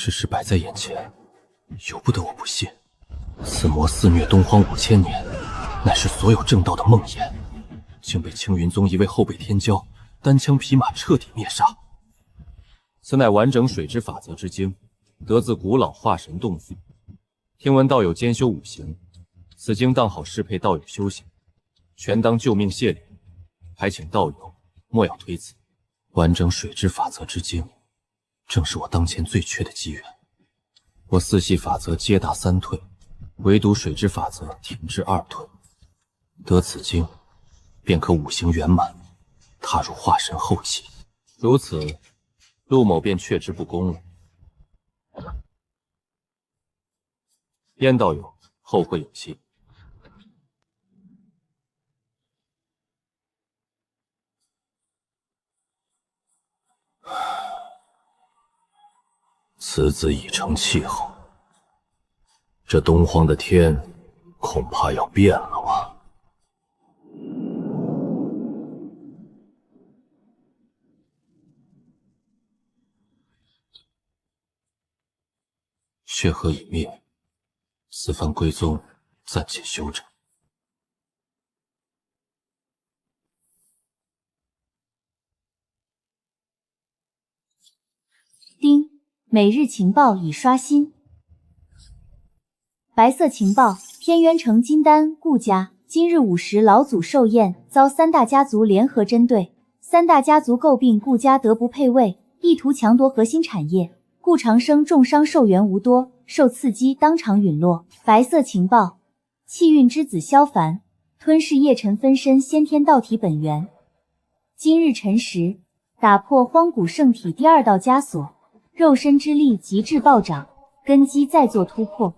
事实摆在眼前，由不得我不信。此魔肆虐东荒5000年，乃是所有正道的梦魇，竟被青云宗一位后辈天骄单枪匹马彻底灭杀。此乃完整水之法则之经，得自古老化神洞府。听闻道友兼修5行，此经当好适配道友修行，全当救命谢礼，还请道友莫要推辞。完整水之法则之经，正是我当前最缺的机缘。我4系法则皆达3退，唯独水之法则停至2退。得此经，便可5行圆满，踏入化神后期。如此，陆某便却之不恭了。燕道友，后会有期。此子已成气候，这东荒的天恐怕要变了吧？血河已灭，此番归宗暂且休整。丁，每日情报已刷新。白色情报：天渊城金丹顾家今日午时老祖寿宴遭3大家族联合针对，3大家族诟病顾家德不配位，意图强夺核心产业。顾长生重伤寿元无多，受刺激当场陨落。白色情报：气运之子萧凡吞噬夜尘分身先天道体本源。今日辰时打破荒古圣体第2道枷锁，肉身之力极致暴涨，根基再做突破。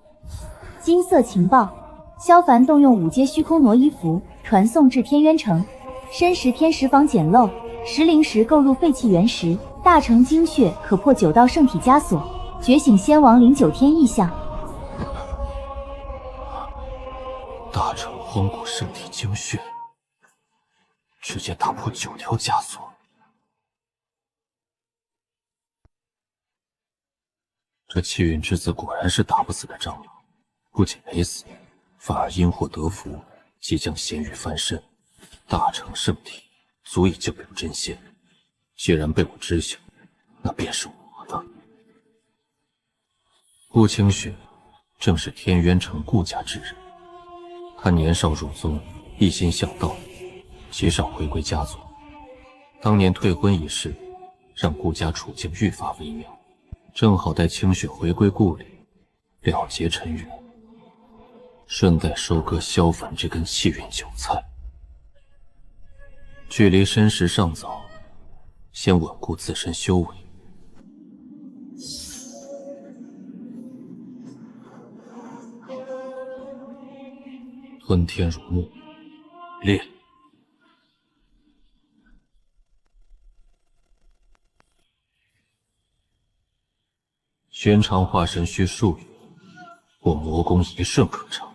金色情报：萧凡动用5阶虚空挪衣符传送至天渊城，申时天石坊简陋，时灵石购入废弃原石，大成精血可破9道圣体枷锁，觉醒仙王09天异象。大成荒古圣体精血，直接打破9条枷锁。这气运之子果然是打不死的蟑螂，不仅没死，反而因祸得福，即将仙域翻身，大成圣体足以救救真仙。既然被我知晓，那便是我的。顾清雪正是天渊城顾家之人，他年少入宗，一心向道，极少回归家族。当年退婚一事，让顾家处境愈发微妙。正好待清雪回归故里，了结尘缘，顺带收割萧凡这根气运韭菜。距离申时尚早，先稳固自身修为。吞天如木，烈！宣昌化神需数语，我魔功一瞬可成。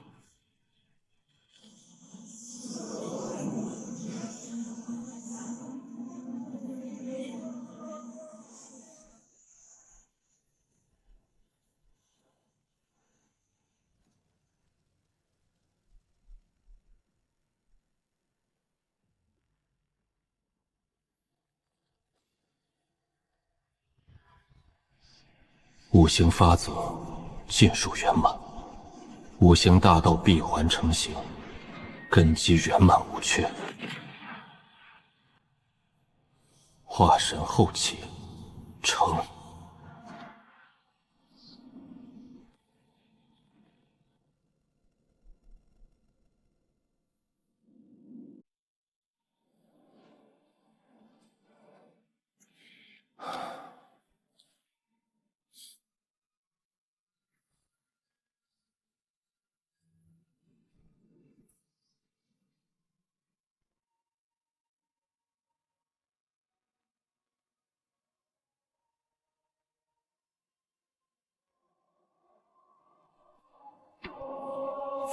5行法则尽数圆满，5行大道闭环成型，根基圆满无缺。化神后期成。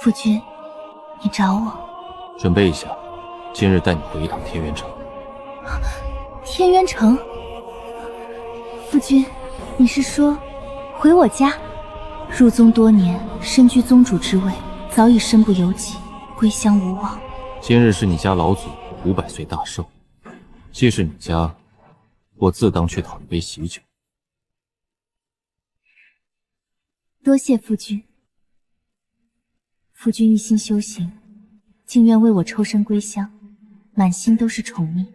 夫君，你找我？准备一下，今日带你回一趟天渊城。天渊城？夫君，你是说回我家。入宗多年，身居宗主之位，早已身不由己，归乡无望。今日是你家老祖500岁大寿，既是你家，我自当去讨一杯喜酒。多谢夫君。夫君一心修行，竟愿为我抽身归乡，满心都是宠溺。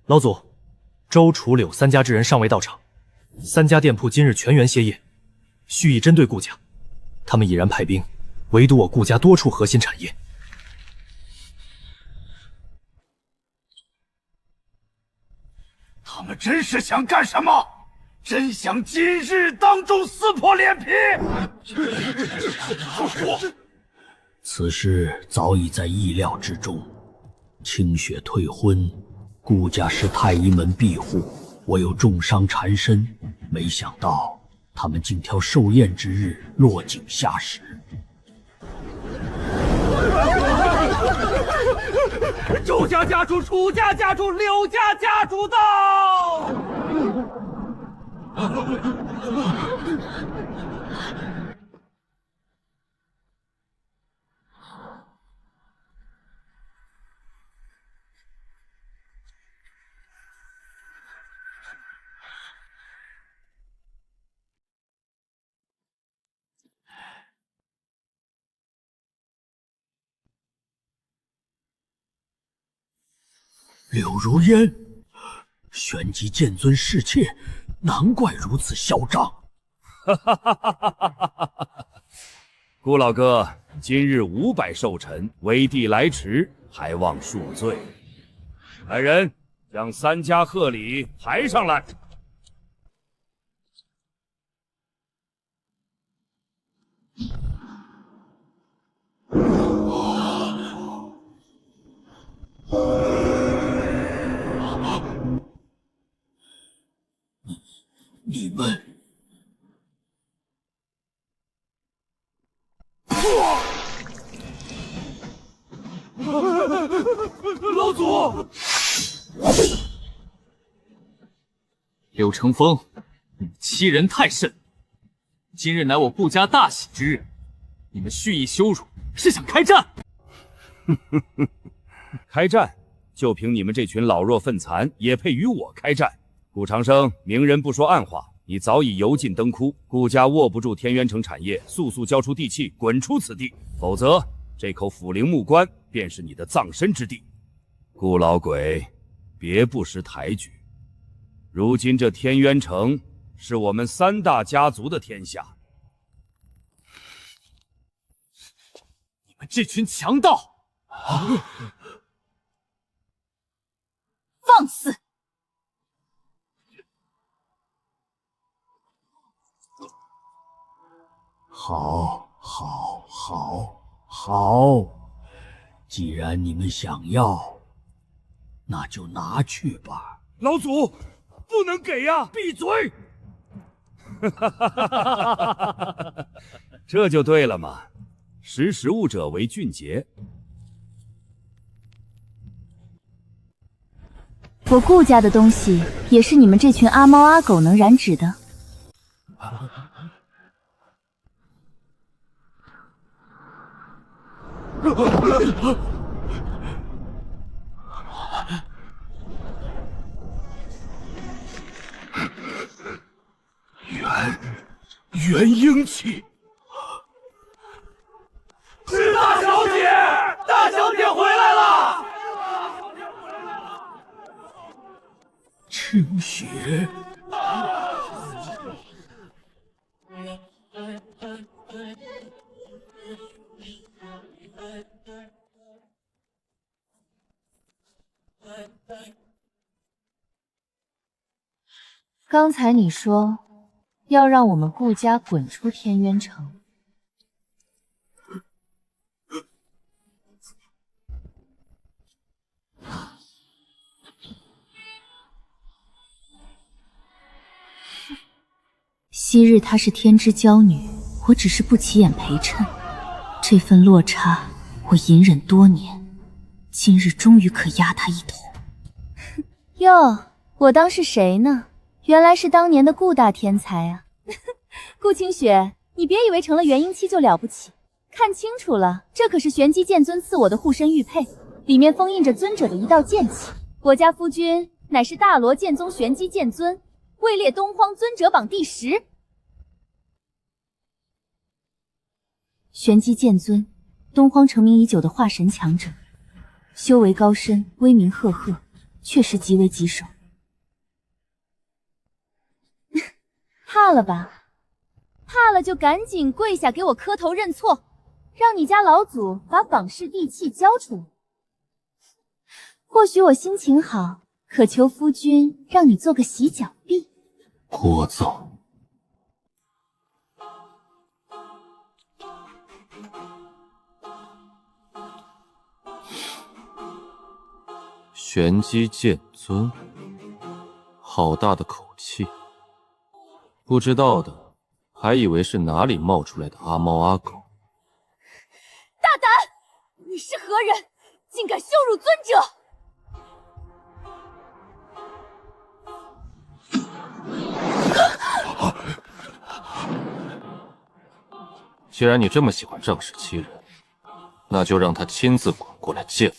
老祖，周、楚、柳3家之人尚未到场，3家店铺今日全员歇业，蓄意针对顾家。他们已然派兵围堵我顾家多处核心产业。他们真是想干什么？真想今日当众撕破脸皮！此事早已在意料之中。清雪退婚，顾家是太医门庇护，我又重伤缠身，没想到他们竟挑寿宴之日落井下石。周家家主、楚家家主、柳家家主到！柳如烟，旋即剑尊侍妾，难怪如此嚣张。顾老哥，今日500寿辰，为帝来迟，还望恕罪。来人，将3家贺礼抬上来。你们老祖，柳成风，你们欺人太甚！今日乃我顾家大喜之日，你们蓄意羞辱，是想开战？开战，就凭你们这群老弱愤残，也配与我开战？顾长生，明人不说暗话，你早已油尽灯枯，顾家握不住天渊城产业，速速交出地契，滚出此地，否则这口府陵木棺便是你的葬身之地。顾老鬼，别不识抬举，如今这天渊城是我们3大家族的天下。你们这群强盗！放肆！好，既然你们想要，那就拿去吧。老祖，不能给呀！闭嘴！这就对了嘛，识时务者为俊杰。我顾家的东西，也是你们这群阿猫阿狗能染指的。元婴气，是大小姐，大小姐回来了。清雪，刚才你说要让我们顾家滚出天渊城，昔日她是天之娇女，我只是不起眼陪衬，这份落差我隐忍多年，今日终于可压她一头。哟，我当是谁呢？原来是当年的顾大天才啊！顾清雪，你别以为成了元婴期就了不起，看清楚了，这可是玄机剑尊赐我的护身玉佩，里面封印着尊者的一道剑气。我家夫君乃是大罗剑宗玄机剑尊，位列东荒尊者榜第10。玄机剑尊，东荒成名已久的化神强者，修为高深，威名赫赫，确实极为棘手。怕了吧？怕了就赶紧跪下给我磕头认错，让你家老祖把榜室地契交出来。或许我心情好，可求夫君让你做个洗脚婢。聒噪！玄机剑尊，好大的口气！不知道的还以为是哪里冒出来的阿猫阿狗。大胆！你是何人？竟敢羞辱尊者！既然你这么喜欢仗势欺人，那就让他亲自滚过来见我。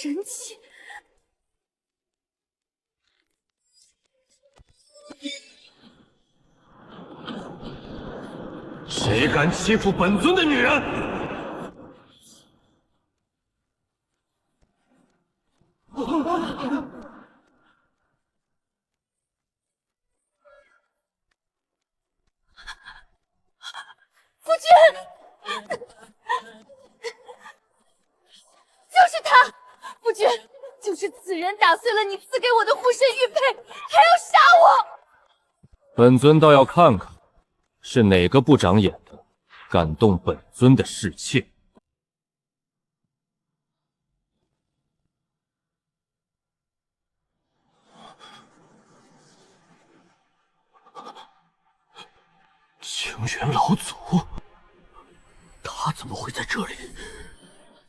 神奇！谁敢欺负本尊的女人？夫君，就是他！夫君，就是此人打碎了你赐给我的护身玉佩，还要杀我！本尊倒要看看，是哪个不长眼的，敢动本尊的侍妾。青云老祖，他怎么会在这里？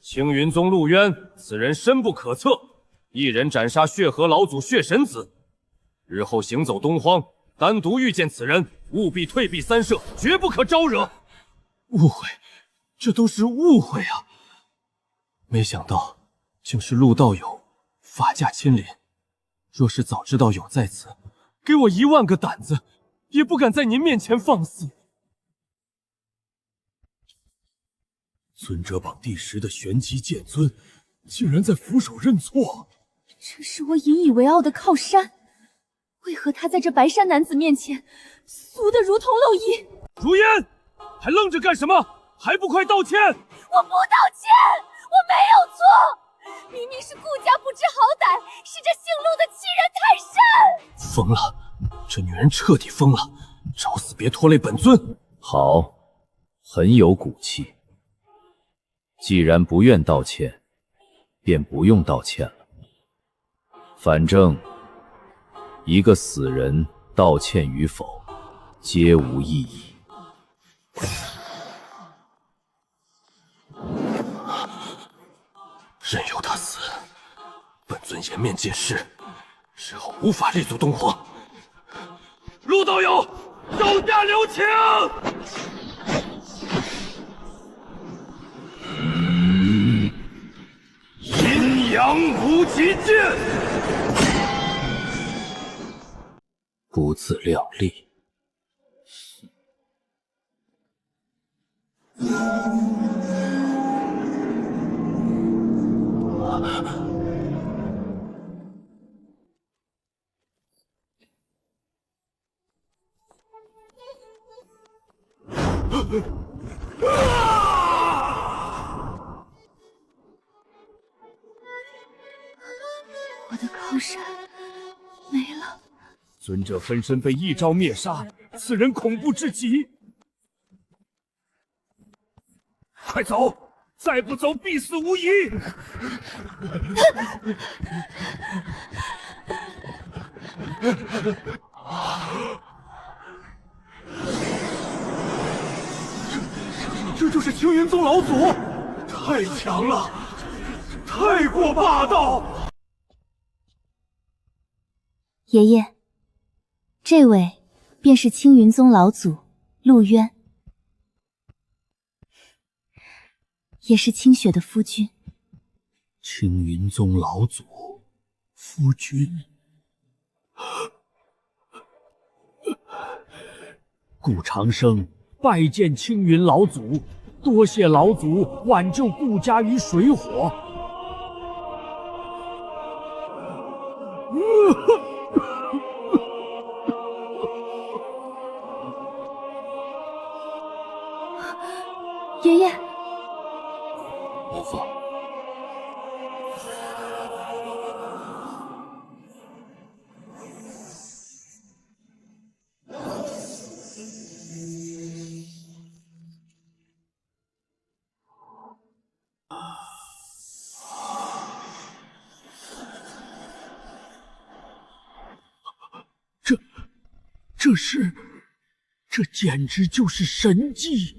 青云宗陆渊，此人深不可测，一人斩杀血河老祖血神子。日后行走东荒，单独遇见此人，务必退避三舍，绝不可招惹。误会，这都是误会啊！没想到竟是陆道友法驾亲临。若是早知道有在此，给我10000个胆子，也不敢在您面前放肆。尊者榜第10的玄机剑尊，竟然在俯首认错。这是我引以为傲的靠山，为何他在这白衫男子面前俗得如同蝼蚁？如烟，还愣着干什么？还不快道歉！我不道歉，我没有错，明明是顾家不知好歹，是这姓陆的欺人太甚！疯了，这女人彻底疯了，找死别拖累本尊。好，很有骨气。既然不愿道歉，便不用道歉了。反正一个死人道歉与否，皆无意义。任由他死，本尊颜面尽失，日后无法立足东荒。陆道友，手下留情！阴阳无极剑，不自量力。我的靠山没了。尊者分身被一招灭杀，此人恐怖至极。快走！再不走，必死无疑。这就是青云宗老祖，太强了，太过霸道。爷爷，这位便是青云宗老祖陆渊，也是清雪的夫君。青云宗老祖，夫君。顾长生拜见青云老祖，多谢老祖挽救顾家于水火。爷爷，无妨。这简直就是神迹！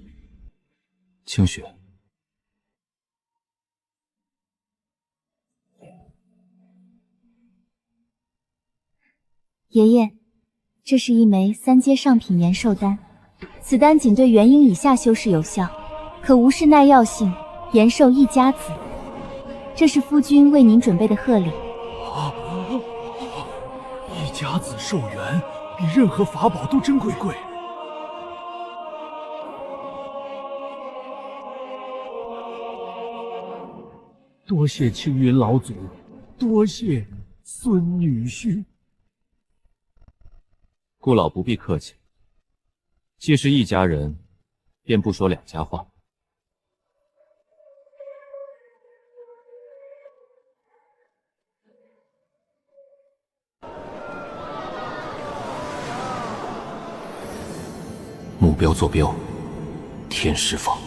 清雪，爷爷，这是一枚3阶上品延寿丹，此丹仅对元婴以下修士有效，可无视耐药性，延寿一家子。这是夫君为您准备的贺礼。一家子寿元，比任何法宝都珍贵。多谢青云老祖，多谢孙女婿。顾老不必客气，既是一家人，便不说两家话。目标坐标，天石坊。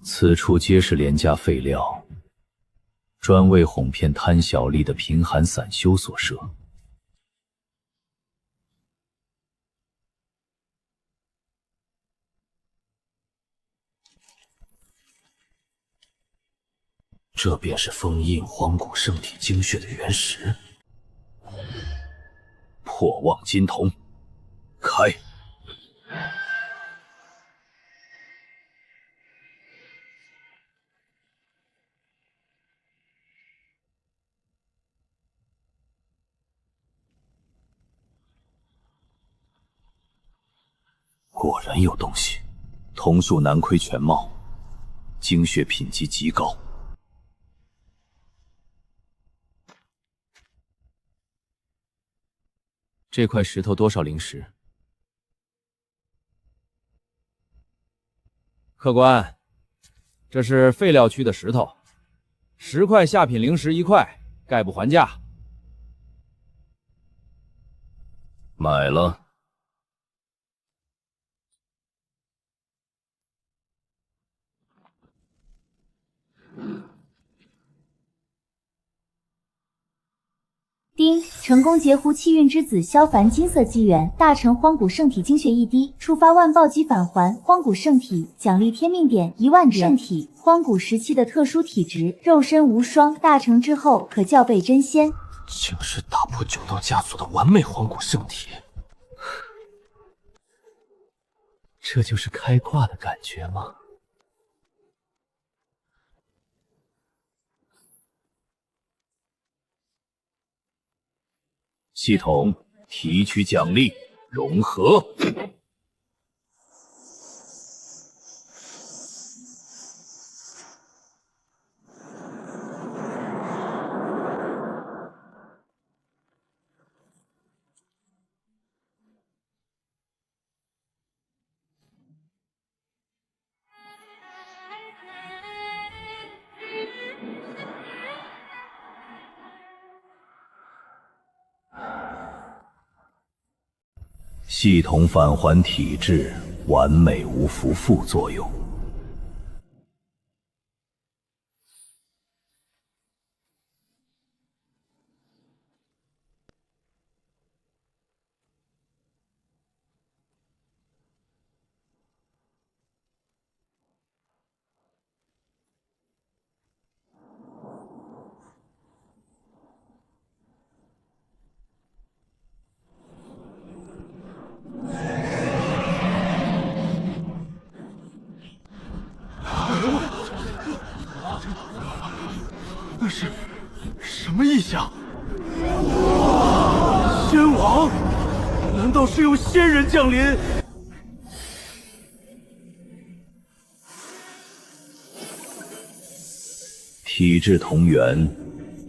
此处皆是廉价废料，专为哄骗贪小利的贫寒散修所设。这便是封印荒古圣体精血的原石。破望金瞳，开！果然有东西，桐树难窥全貌，精血品级极高。这块石头多少灵石？客官，这是废料区的石头，10块下品灵石1块，概不还价。买了。丁，成功截胡气运之子萧凡金色机缘，大成荒古圣体精血1滴，触发万暴击返还荒古圣体，奖励天命点1万点。圣体荒古时期的特殊体质，肉身无双，大成之后可校备真仙。竟是打破9道枷锁的完美荒古圣体。这就是开挂的感觉吗？系统提取奖励，融合。系统返还体质，完美无副副作用。那是什么异象？仙王？难道是有仙人降临？体质同源，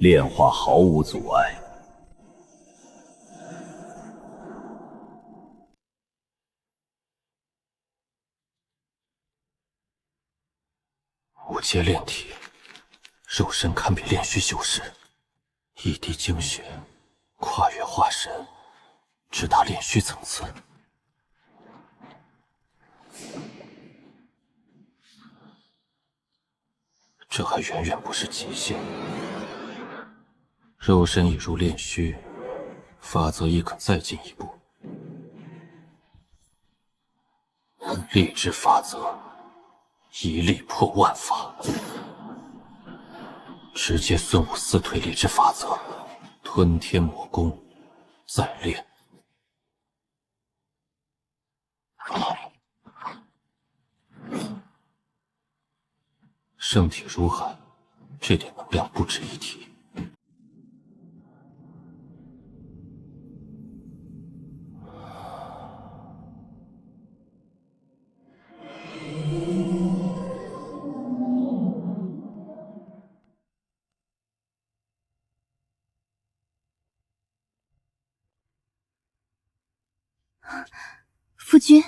炼化毫无阻碍。五阶炼体，肉身堪比炼虚修士，一滴精血跨越化神，直达炼虚层次。这还远远不是极限，肉身已入炼虚，法则亦可再进一步。力之法则，一力破万法。直接孙武四退力之法则，吞天魔功，再炼。圣体如海，这点能量不值一提。夫君，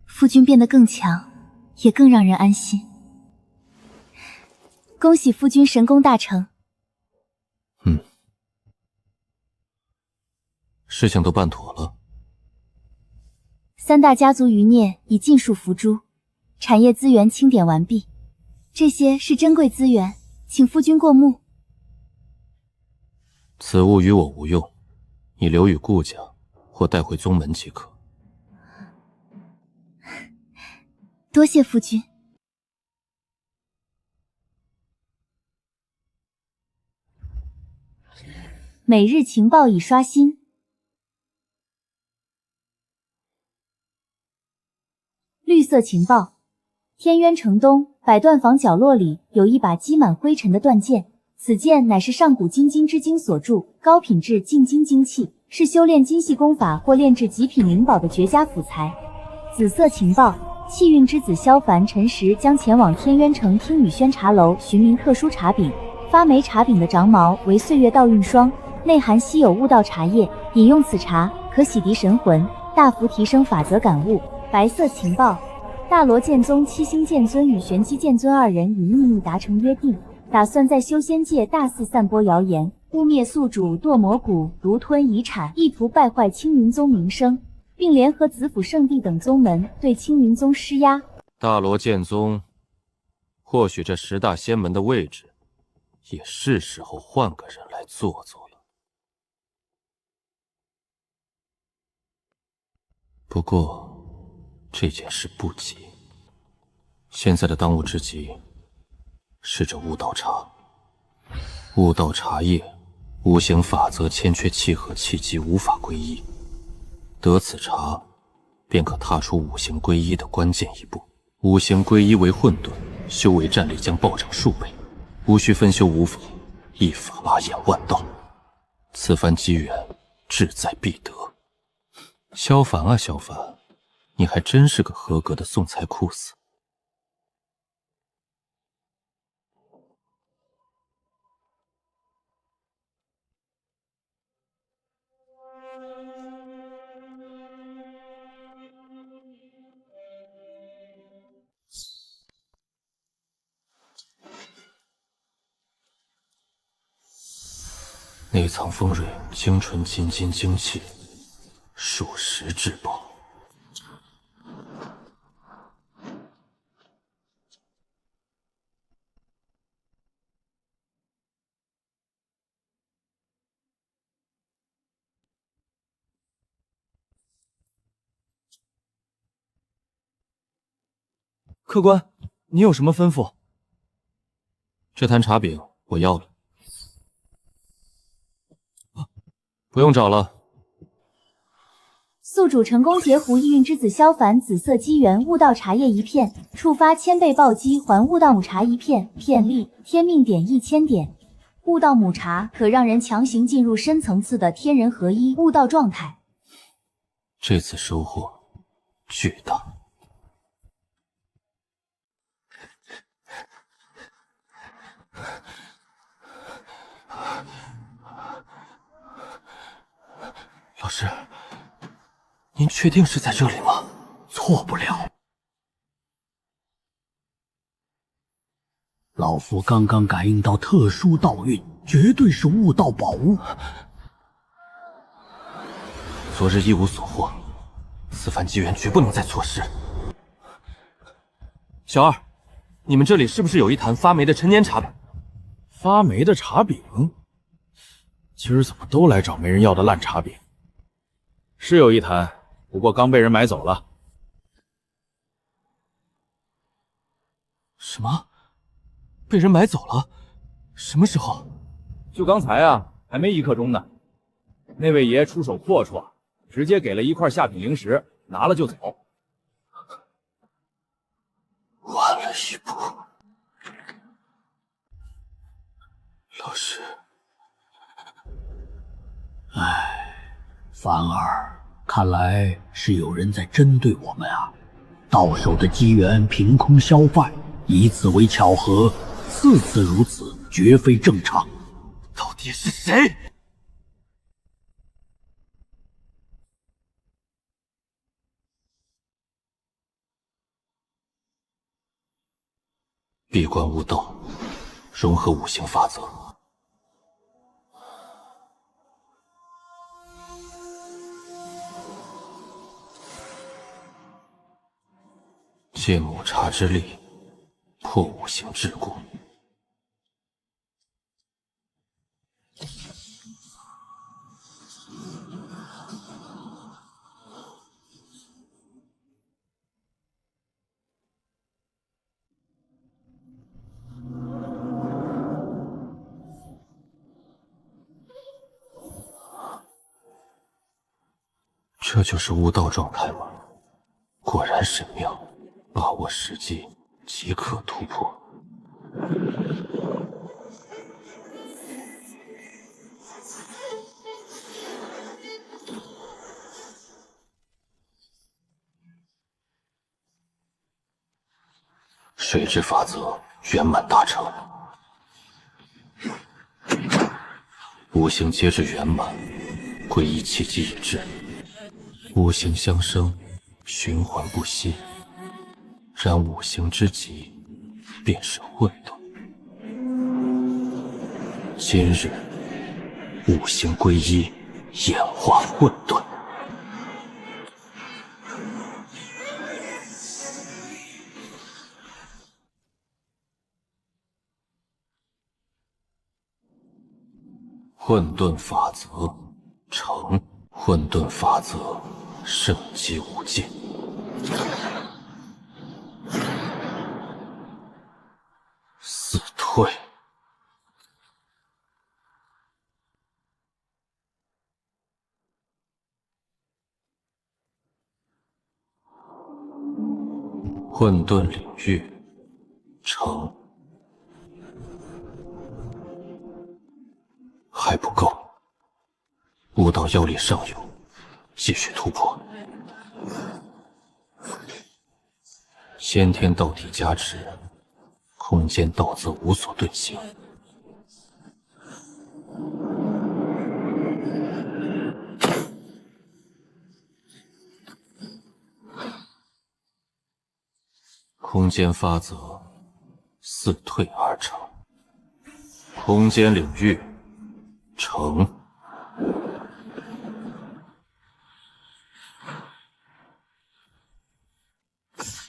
夫君变得更强，也更让人安心。恭喜夫君神功大成。事情都办妥了。三大家族余孽已尽数伏诛，产业资源清点完毕。这些是珍贵资源，请夫君过目。此物与我无用，你留与顾家，或带回宗门即可。多谢夫君。每日情报已刷新。绿色情报：天渊城东百段坊角落里有一把积满灰尘的断剑，此剑乃是上古金晶之精所铸，高品质净金精器，是修炼精细功法或炼制极品灵宝的绝佳辅材。紫色情报：气运之子萧凡辰时将前往天渊城听雨轩茶楼寻觅特殊茶饼，发霉茶饼的长毛为岁月倒运霜，内含稀有悟道茶叶，饮用此茶可洗涤神魂，大幅提升法则感悟。白色情报：大罗剑宗七星剑尊与玄机剑尊二人已秘密达成约定，打算在修仙界大肆散播谣言，污蔑宿主堕魔谷，独吞遗产，意图败坏青云宗名声，并联合子府圣地等宗门对青云宗施压。大罗剑宗，或许这10大仙门的位置，也是时候换个人来坐坐了。不过这件事不急，现在的当务之急是这悟道茶。悟道茶叶无形法则欠缺契合契机，无法归一。得此茶，便可踏出五行归一的关键一步。五行归一为混沌，修为战力将暴涨数倍，无需分修五法，一法拉眼万道。此番机缘，志在必得。萧凡啊，萧凡，你还真是个合格的送财酷司。内藏丰蕊精纯金金精气，属实至宝。客官，你有什么吩咐？这坛茶饼我要了。不用找了。宿主成功截胡意运之子萧凡紫色机缘悟道茶叶1片，触发1000倍暴击还悟道母茶1片，片力天命点1000点。悟道母茶可让人强行进入深层次的天人合一悟道状态。这次收获巨大。老师，您确定是在这里吗？错不了。老夫刚刚感应到特殊道运，绝对是悟道宝物。昨日一无所获，此番机缘绝不能再错失。小二，你们这里是不是有一坛发霉的陈年茶饼？发霉的茶饼？今儿怎么都来找没人要的烂茶饼？是有一坛，不过刚被人买走了。什么？被人买走了？什么时候？就刚才啊，还没1刻钟呢。那位爷出手阔绰，直接给了一块下品灵石，拿了就走。晚了一步。老师，凡儿，看来是有人在针对我们啊！到手的机缘凭空消坏，以此为巧合，次次如此，绝非正常。到底是谁？闭关悟道，融合五行法则。借母茶之力，破五行桎梏。这就是悟道状态吗？果然神妙，把握时机，即可突破。水之法则圆满达成，五行皆至圆满，归一契机已至，五行相生，循环不息。然五行之极，便是混沌。今日五行归一，演化混沌。混沌法则成，混沌法则圣机无尽。死退。混沌领域成。还不够，悟道妖力尚有，继续突破。先天道体加持，空间道则无所遁形。空间法则似退而成，空间领域成。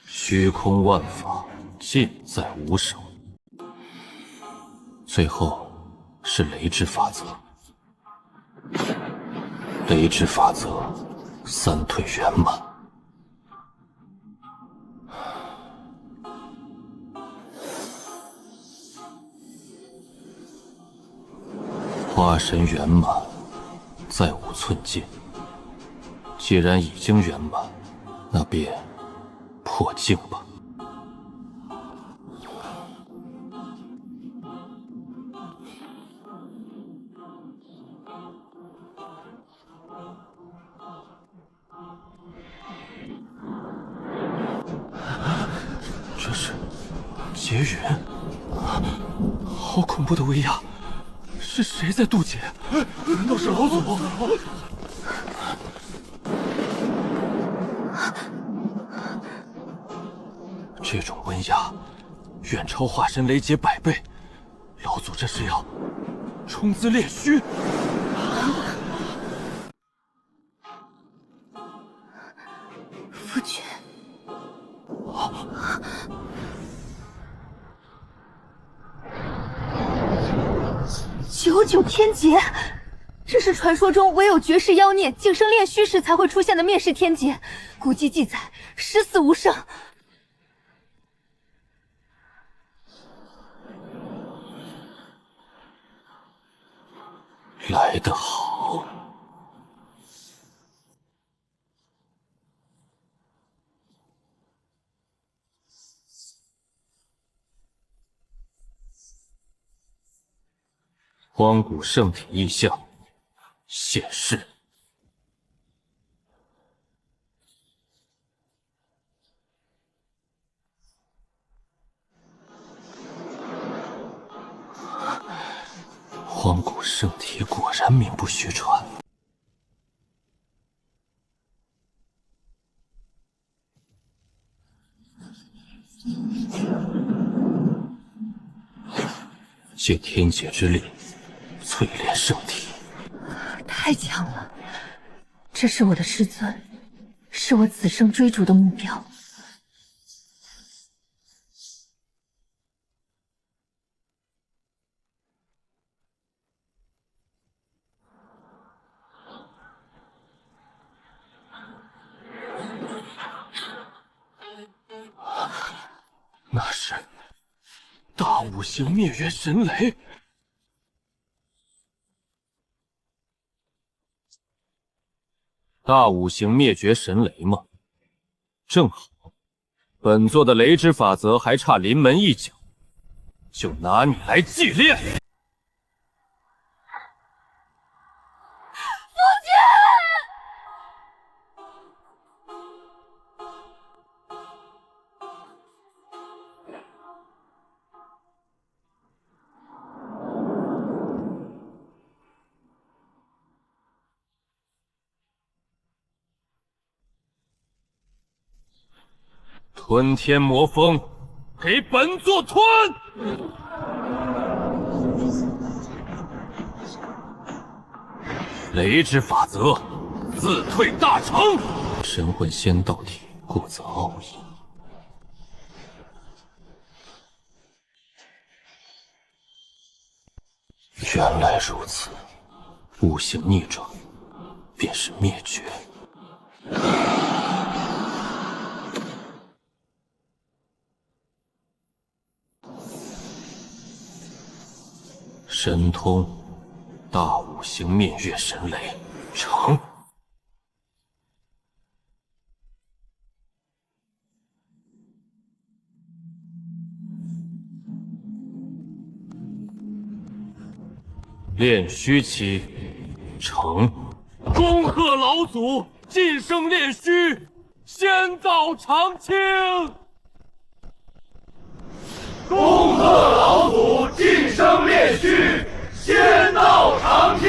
虚空万法尽在无手。最后是雷之法则，雷之法则三退圆满。化神圆满，再无寸进。既然已经圆满，那便破境吧。这是劫云，好恐怖的威压！是谁在渡劫？难道是老祖？这种温压远超化神雷劫100倍，老祖这是要冲资炼虚？夫君，99天劫，这是传说中唯有绝世妖孽晋升炼虚时才会出现的灭世天劫，古籍记载十死无生。来得好！荒古圣体异象显示。荒古圣体果然名不虚传。借天劫之力淬炼圣体，太强了！这是我的师尊，是我此生追逐的目标。那是大五行灭元神雷。大五行灭绝神雷吗？正好，本座的雷之法则还差临门一脚，就拿你来祭炼。吞天魔风，给本座吞！雷之法则，自退大成。神魂仙道体，故则奥义。原来如此，五行逆转，便是灭绝。神通，大五行灭月神雷成。炼虚期成。恭贺老祖晋升炼虚，仙道长青。恭贺老祖晋升炼虚，仙道长青。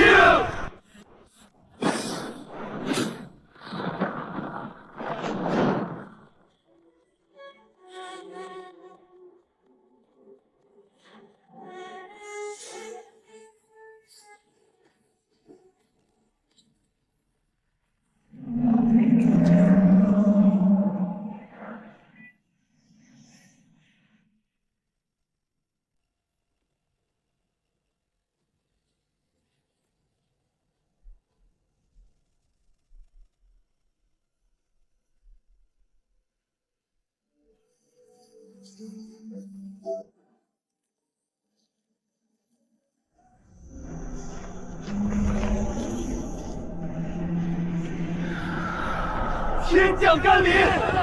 天降甘霖，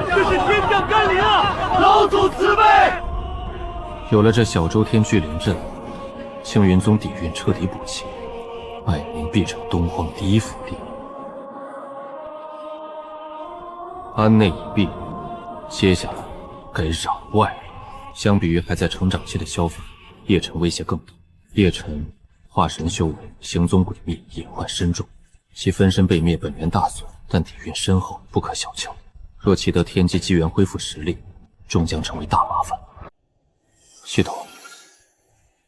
这是天降甘霖啊！老祖慈悲。有了这小周天聚灵阵，青云宗底蕴彻底补齐，爱民必成东荒第一福地。安内已毕，接下来该攘外了。相比于还在成长期的萧凡，叶晨威胁更大。叶晨化神修为，行踪诡秘，隐患深重，其分身被灭，本源大损，但底蕴深厚，不可小瞧。若其得天机机缘恢复实力，终将成为大麻烦。系统，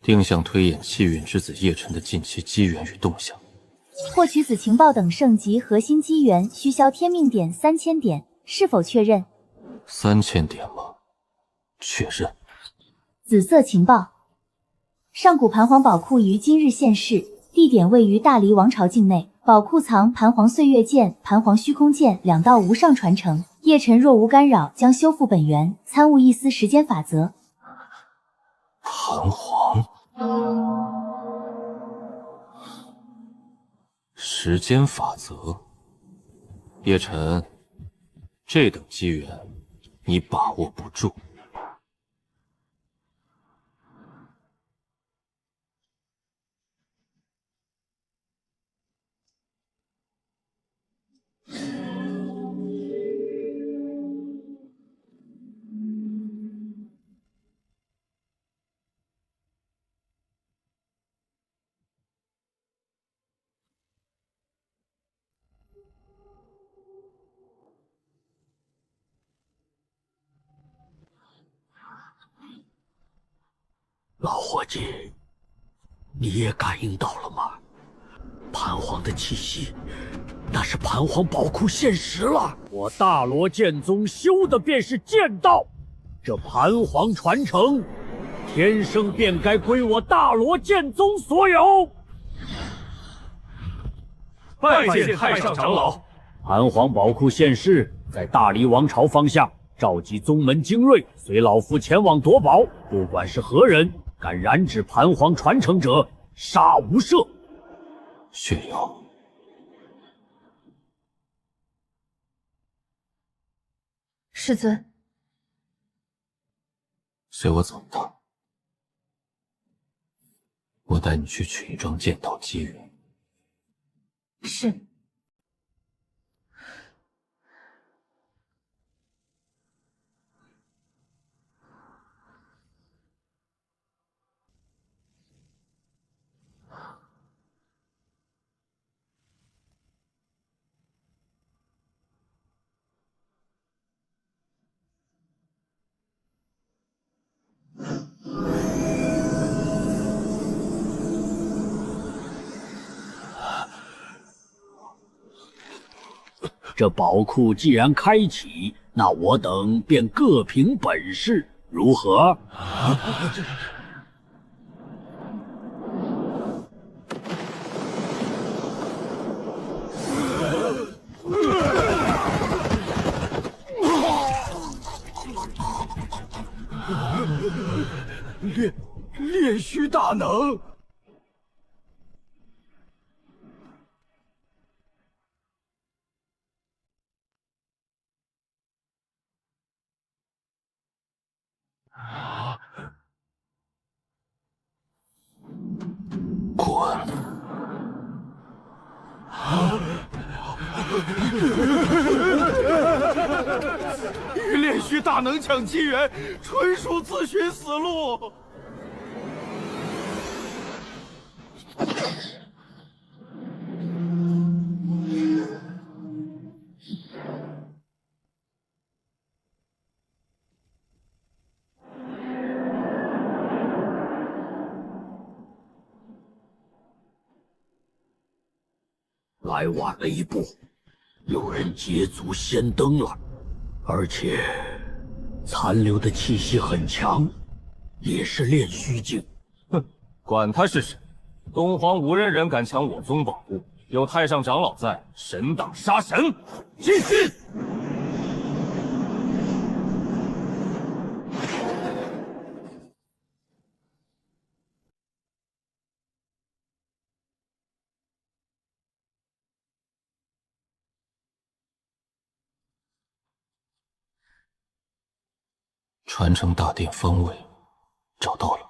定向推演气运之子叶晨的近期机缘与动向。获取子情报等圣级核心机缘需消天命点3000点，是否确认？3000点吗？确认。紫色情报：上古盘皇宝库于今日现世，地点位于大黎王朝境内。宝库藏盘皇岁月剑、盘皇虚空剑2道无上传承。叶晨若无干扰，将修复本源，参悟一丝时间法则。盘皇，时间法则。叶晨，这等机缘，你把握不住。老伙计，你也感应到了吗？盘皇的气息，那是盘皇宝库现实了。我大罗剑宗修的便是剑道，这盘皇传承，天生便该归我大罗剑宗所有。拜见太上长老。盘皇宝库现世，在大黎王朝方向，召集宗门精锐，随老夫前往夺宝。不管是何人，敢染指盘皇传承者，杀无赦。血妖，师尊，随我走一趟，我带你去取一桩剑道机缘。是。这宝库既然开启，那我等便各凭本事，如何？炼虚大能。滚！与炼虚大能抢机缘，纯属自寻死路。来晚了一步，有人捷足先登了，而且残留的气息很强，也是炼虚境。哼，管他是谁，东皇无人人敢抢我宗宝物，有太上长老在，神挡杀神。继续。传承大殿方位，找到了。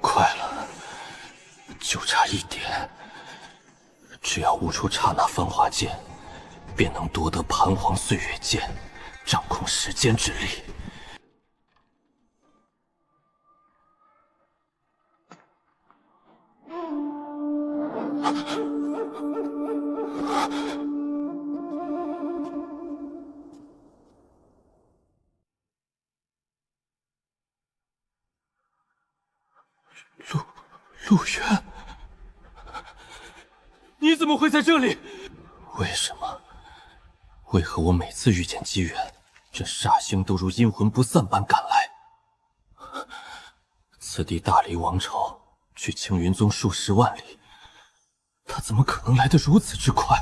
快了，就差一点。只要悟出刹那繁华剑，便能夺得盘黄岁月剑，掌控时间之力。陆渊，你怎么会在这里？为什么？为何我每次遇见机缘，这煞星都如阴魂不散般赶来？此地大离王朝，去青云宗数十万里，他怎么可能来得如此之快？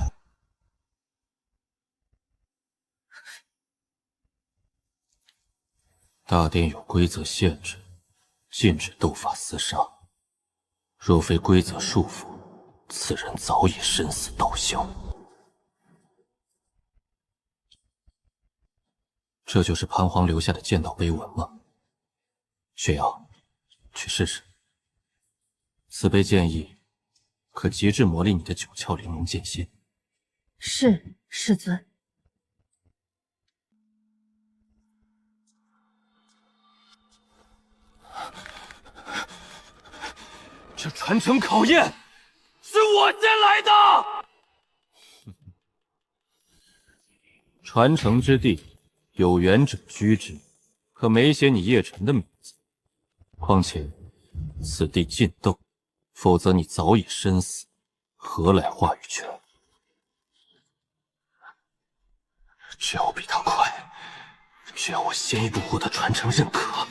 大殿有规则限制，禁止斗法厮杀。若非规则束缚，此人早已身死道消。这就是盘黄留下的剑道碑文吗？雪瑶，去试试。此碑剑意可极致磨砺你的九窍玲珑剑心。是，师尊。这传承考验是我先来的。传承之地，有缘者居之，可没写你叶晨的名字。况且此地禁斗，否则你早已身死，何来话语权？只要我比他快，只要我先一步获得传承认可。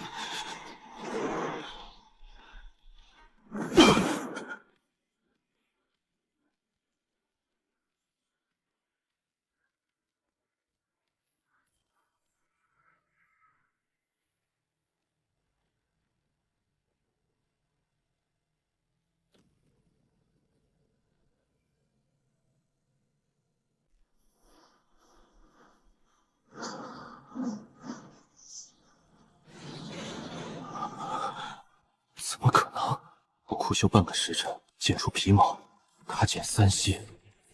怎么可能？我苦修半个时辰，剑出皮毛，卡减3息，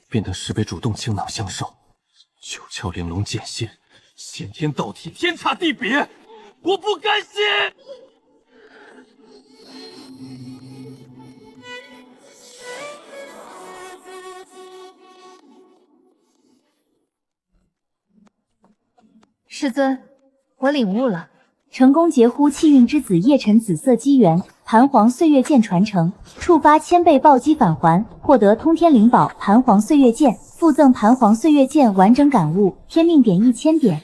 便能识别主动倾囊相授。九窍玲珑剑心，先天道体，天差地别，我不甘心！师尊，我领悟了。成功截乎气运之子叶晨紫色机缘，盘黄岁月剑传承，触发1000倍暴击返还，获得通天灵宝盘黄岁月剑，附赠盘黄岁月剑完整感悟，天命点1000点。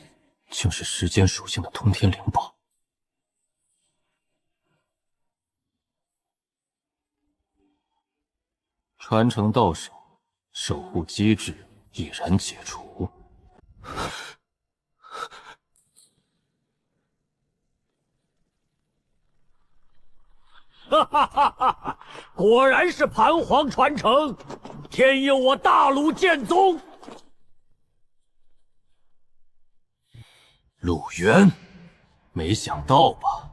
竟是时间属性的通天灵宝。传承到手，守护机制已然解除。哈哈哈哈！果然是盘皇传承，天佑我大鲁剑宗！鲁渊，没想到吧？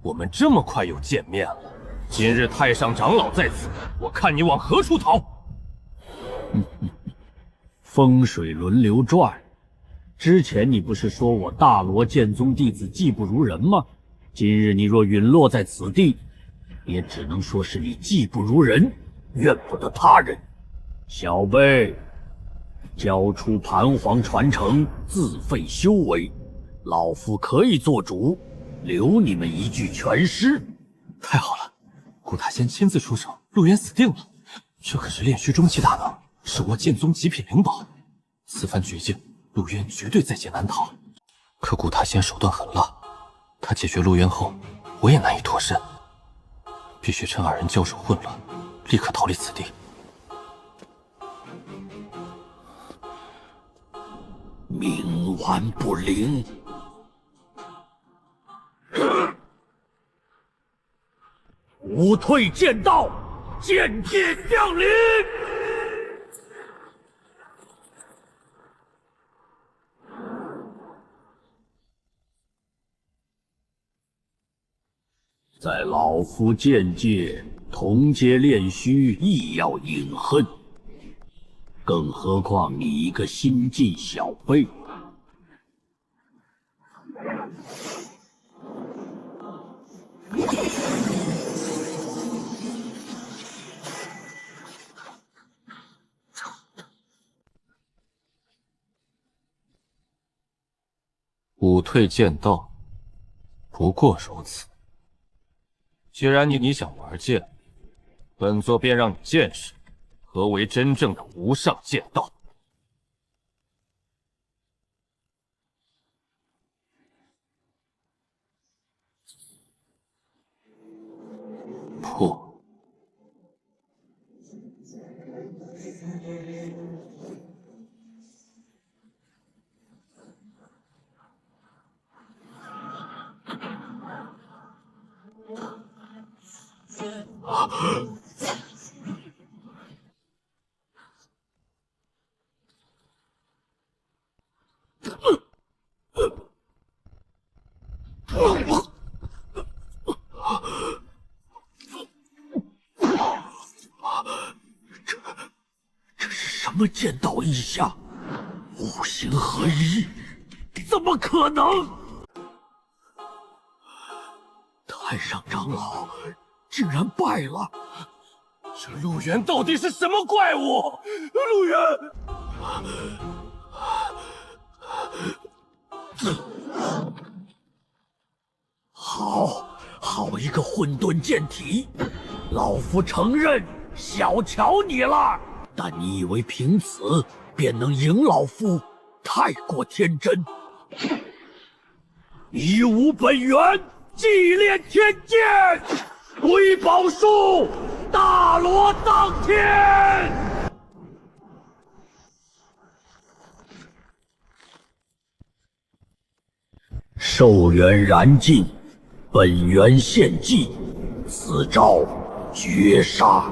我们这么快又见面了。今日太上长老在此，我看你往何处逃？风水轮流转，之前你不是说我大罗剑宗弟子技不如人吗？今日你若陨落在此地，也只能说是你技不如人，怨不得他人。小辈，交出盘皇传承，自废修为，老夫可以做主，留你们一具全尸。太好了，顾大仙亲自出手，陆渊死定了。这可是炼虚中期大能，是我剑宗极品灵宝。此番绝境，陆渊绝对在劫难逃。可顾大仙手段狠辣，他解决陆渊后，我也难以脱身。必须趁二人交手混乱，立刻逃离此地。冥顽不灵，吾退剑道，剑界降临。在老夫剑界，同阶炼虚亦要饮恨，更何况你一个新晋小辈。武退剑道，不过如此。既然你想玩剑，本座便让你见识何为真正的无上剑道。破！这是什么剑道异象？五行合一，怎么可能？太上长老竟然败了！这陆渊到底是什么怪物？陆渊！好一个混沌剑体！老夫承认小瞧你了，但你以为凭此便能赢老夫，太过天真。以吾本源，祭炼天剑，归宝术，大罗当天。寿元燃尽，本源献祭，此招绝杀。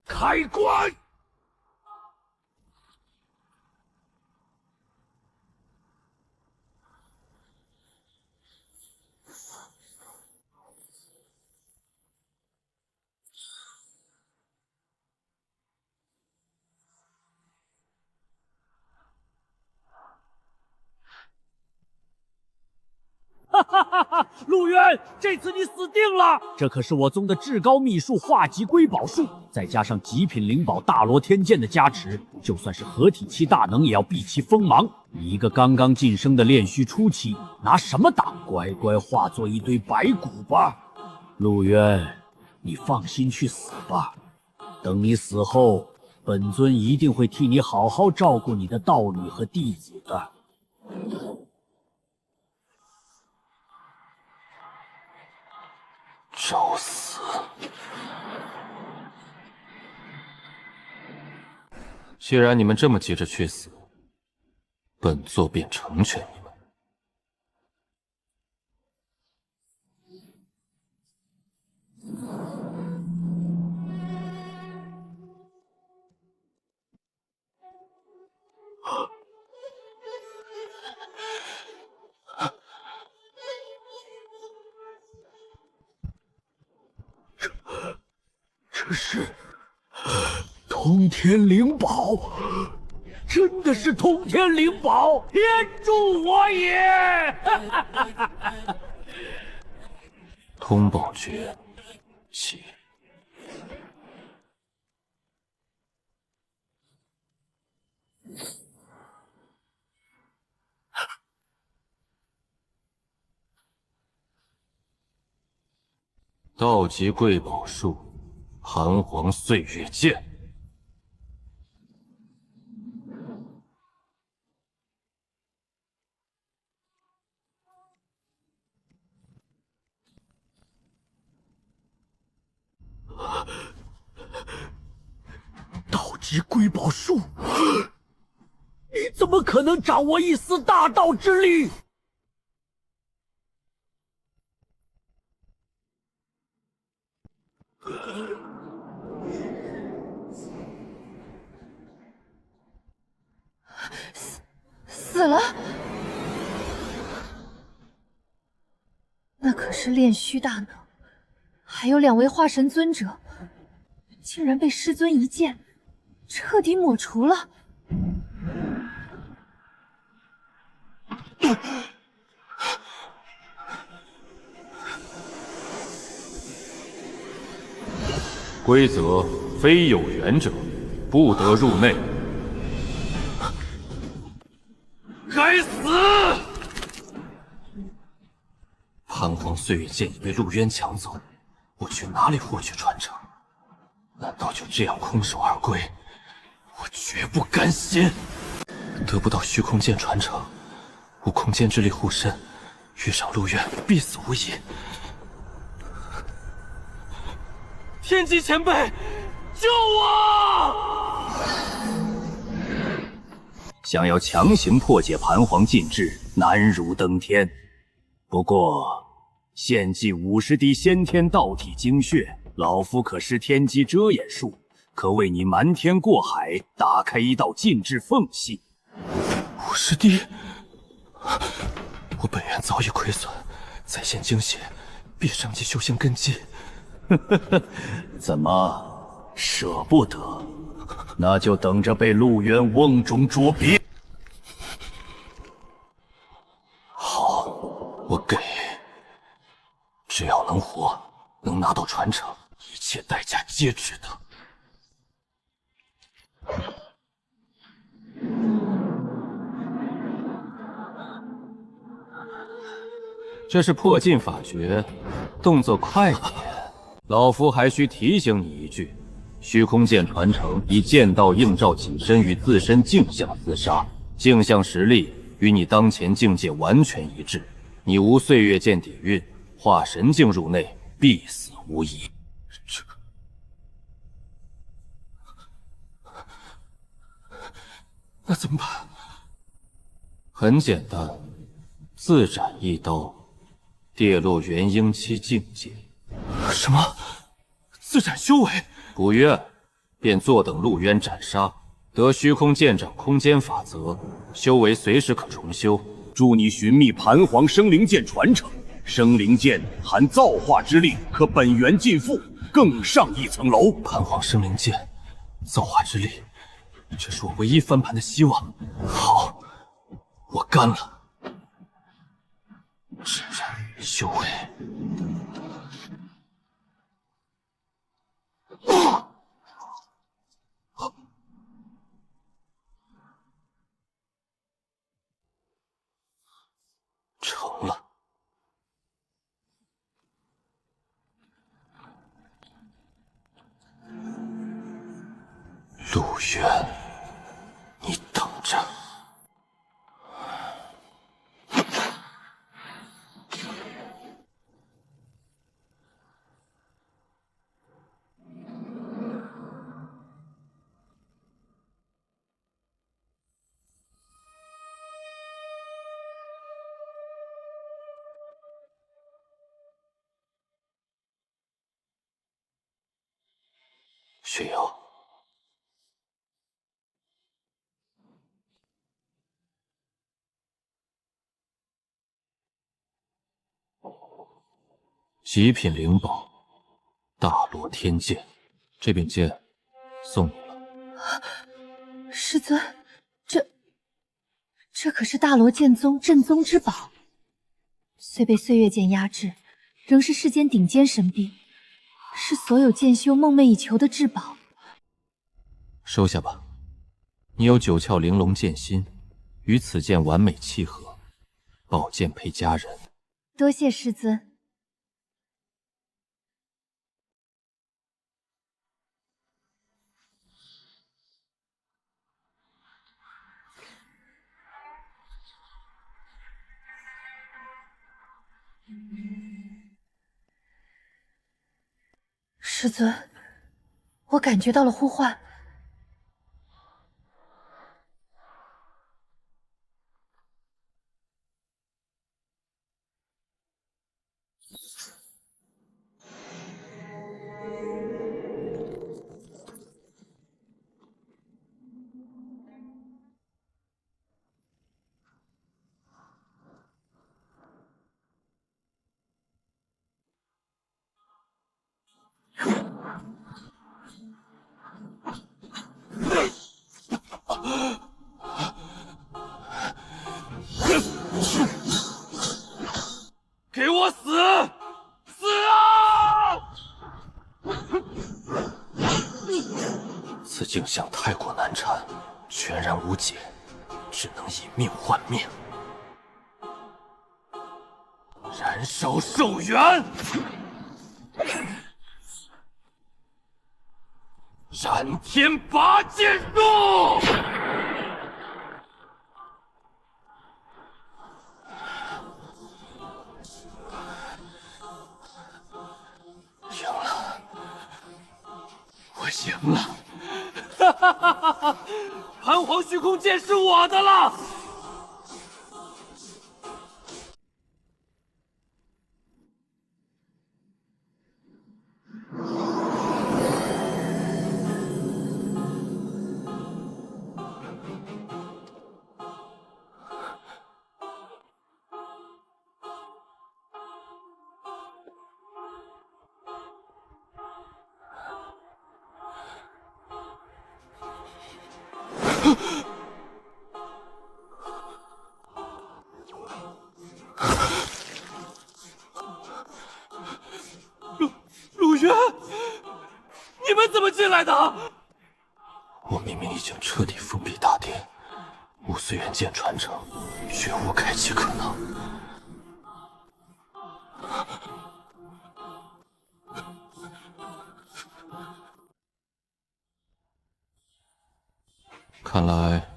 开棺！哈哈哈哈！陆渊，这次你死定了！这可是我宗的至高秘术化极瑰宝术，再加上极品灵宝大罗天剑的加持，就算是合体期大能也要避其锋芒。你一个刚刚晋升的炼虚初期，拿什么挡？乖乖化作一堆白骨吧！陆渊，你放心去死吧。等你死后，本尊一定会替你好好照顾你的道侣和弟子的。找死！既然你们这么急着去死，本座便成全你们。这是通天灵宝，真的是通天灵宝！天助我也！通宝诀起。道极贵宝术，盘黄岁月剑。道极瑰宝术，你怎么可能掌握一丝大道之力？死了？那可是炼虚大能，还有2位化神尊者，竟然被师尊一剑彻底抹除了。规则：非有缘者，不得入内。该死！盘黄岁月剑已被陆渊抢走，我去哪里获取传承？难道就这样空手而归？我绝不甘心！得不到虚空剑传承，无空间之力护身，遇上陆渊必死无疑。天机前辈，救我！想要强行破解盘黄禁制，难如登天。不过，献祭50滴先天道体精血，老夫可施天机遮掩术，可为你瞒天过海，打开一道禁制缝隙。50滴，我本源早已亏损，再现精血，必伤及修行根基。怎么舍不得？那就等着被陆渊瓮中捉鳖。好，我给。只要能活，能拿到传承，一切代价皆值得。这是破禁法诀，动作快一点。老夫还需提醒你一句：虚空剑传承以剑道映照己身与自身镜像厮杀，镜像实力与你当前境界完全一致。你无岁月剑底蕴，化神境入内，必死无疑。那怎么办？很简单，自斩一刀，跌落元婴期境界。什么？自斩修为？不愿，便坐等陆渊斩杀。得虚空剑掌空间法则，修为随时可重修。助你寻觅盘黄生灵剑传承。生灵剑含造化之力，可本源尽复，更上一层楼。盘黄生灵剑，造化之力，这是我唯一翻盘的希望。好，我干了。自然修为。成了。陆渊，你等着。雪瑶，极品灵宝，大罗天剑。这柄剑送你了。师尊，这可是大罗剑宗镇宗之宝，虽被岁月剑压制，仍是世间顶尖神兵，是所有剑修梦寐以求的至宝。收下吧，你有九窍玲珑剑心，与此剑完美契合，宝剑配佳人。多谢师尊。师尊，我感觉到了呼唤。给我死！死啊！此镜像太过难缠，全然无解，只能以命换命。燃烧寿元，燃天拔剑术。赢了，我赢了！哈哈哈哈哈！盘黄虚空剑是我的了！陆渊，你们怎么进来的？我明明已经彻底封闭大殿，无岁元剑传承，绝无开启可能。看来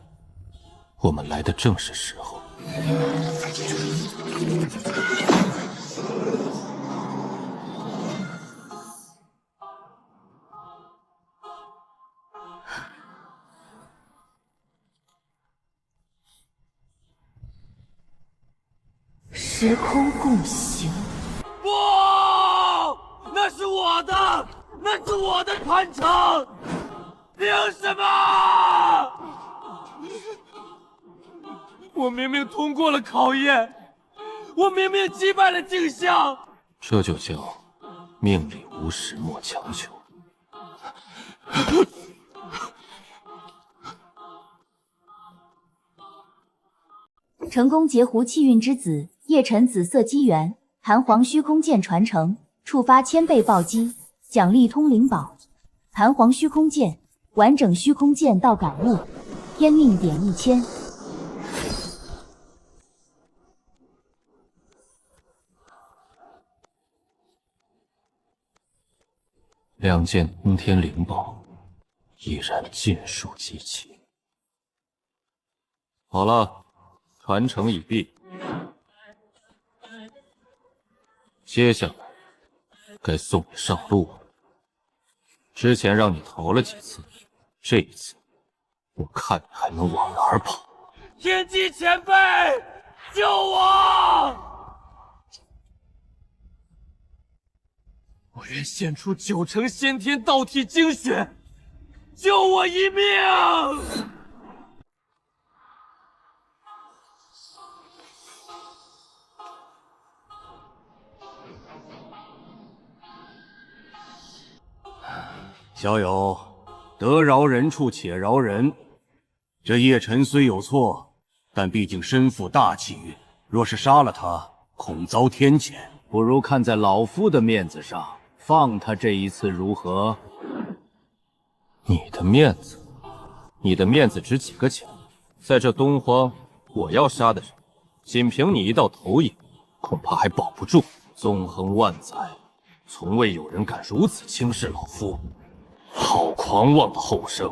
我们来的正是时候。时空共行。不，那是我的，那是我的传承，凭什么？我明明通过了考验，我明明击败了镜像，这就叫命里无时莫强求。成功截胡气运之子叶辰紫色机缘，盘黄虚空剑传承，触发1000倍暴击，奖励通灵宝。盘黄虚空剑，完整虚空剑道感悟，天命点1000。2件通天灵宝，已然尽数集齐。好了，传承已毕，接下来该送你上路了。之前让你逃了几次，这一次我看你还能往哪儿跑。天机前辈，救我！我愿献出9成先天道体精血，救我一命！小友，得饶人处且饶人。这叶晨虽有错，但毕竟身负大器，若是杀了他，恐遭天谴。不如看在老夫的面子上，放他这一次如何？你的面子？你的面子值几个钱？在这东荒，我要杀的人，仅凭你一道投影，恐怕还保不住。纵横万载，从未有人敢如此轻视老夫，好狂妄的后生！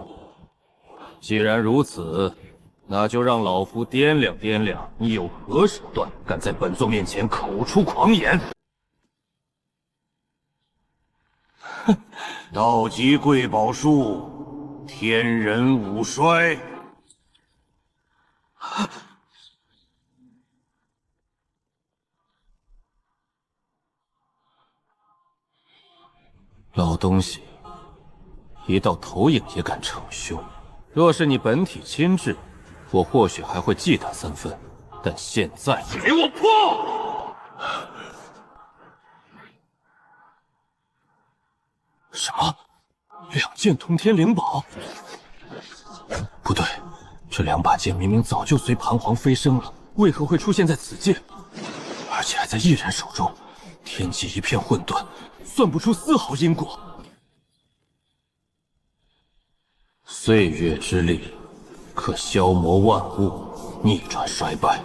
既然如此，那就让老夫掂量掂量，你有何手段，敢在本座面前口出狂言？哼，道极贵宝术，天人五衰。老东西，一道投影也敢逞凶？若是你本体亲至，我或许还会忌惮3分，但现在给我破！什么？2件通天灵宝？不对，这2把剑明明早就随盘皇飞升了，为何会出现在此界？而且还在一人手中，天际一片混沌，算不出丝毫因果。岁月之力可消磨万物，逆转衰败。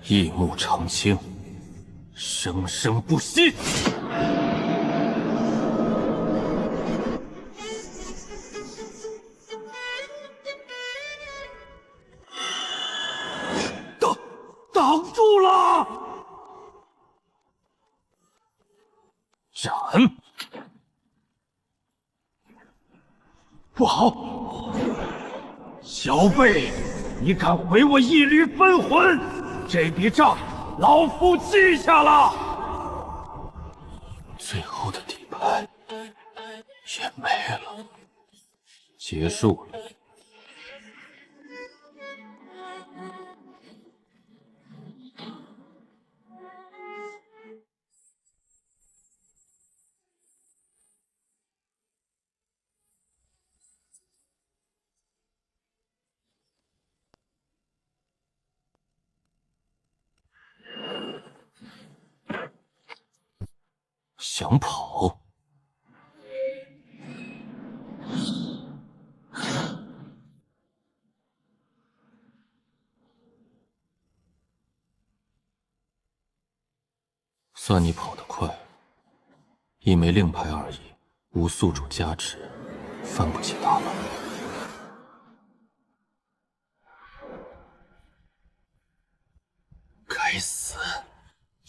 一目澄清，生生不息。挡住了！斩！不好！小辈，你敢毁我一缕分魂，这笔账老夫记下了。最后的底牌也没了，结束了。想跑？算你跑得快，一枚令牌而已，无宿主加持，翻不起大浪。该死，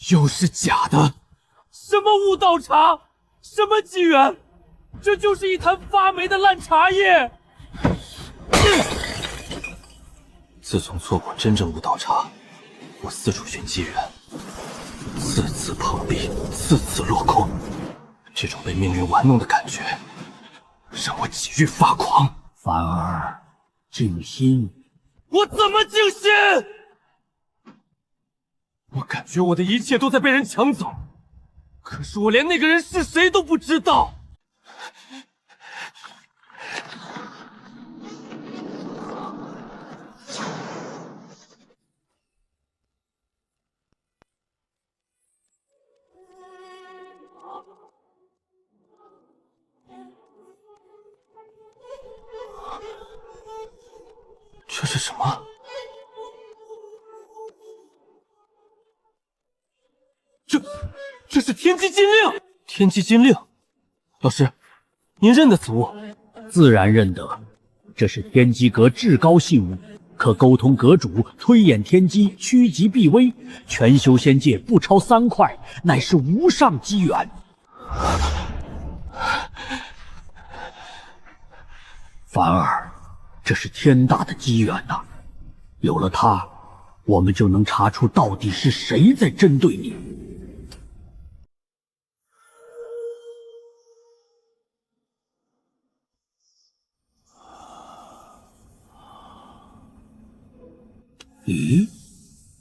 又是假的！什么悟道茶，什么机缘，这就是一坛发霉的烂茶叶。自从错过真正悟道茶，我四处寻机缘，次次碰壁，次次落空。这种被命运玩弄的感觉，让我几欲发狂。凡儿，静心。我怎么静心？我感觉我的一切都在被人抢走。可是我连那个人是谁都不知道。这是什么？这是天机禁令！天机禁令，老师，您认得此物？自然认得，这是天机阁至高信物，可沟通阁主，推演天机，趋吉避危，全修仙界不超3块，乃是无上机缘。凡儿，这是天大的机缘呐！有了它，我们就能查出到底是谁在针对你。咦，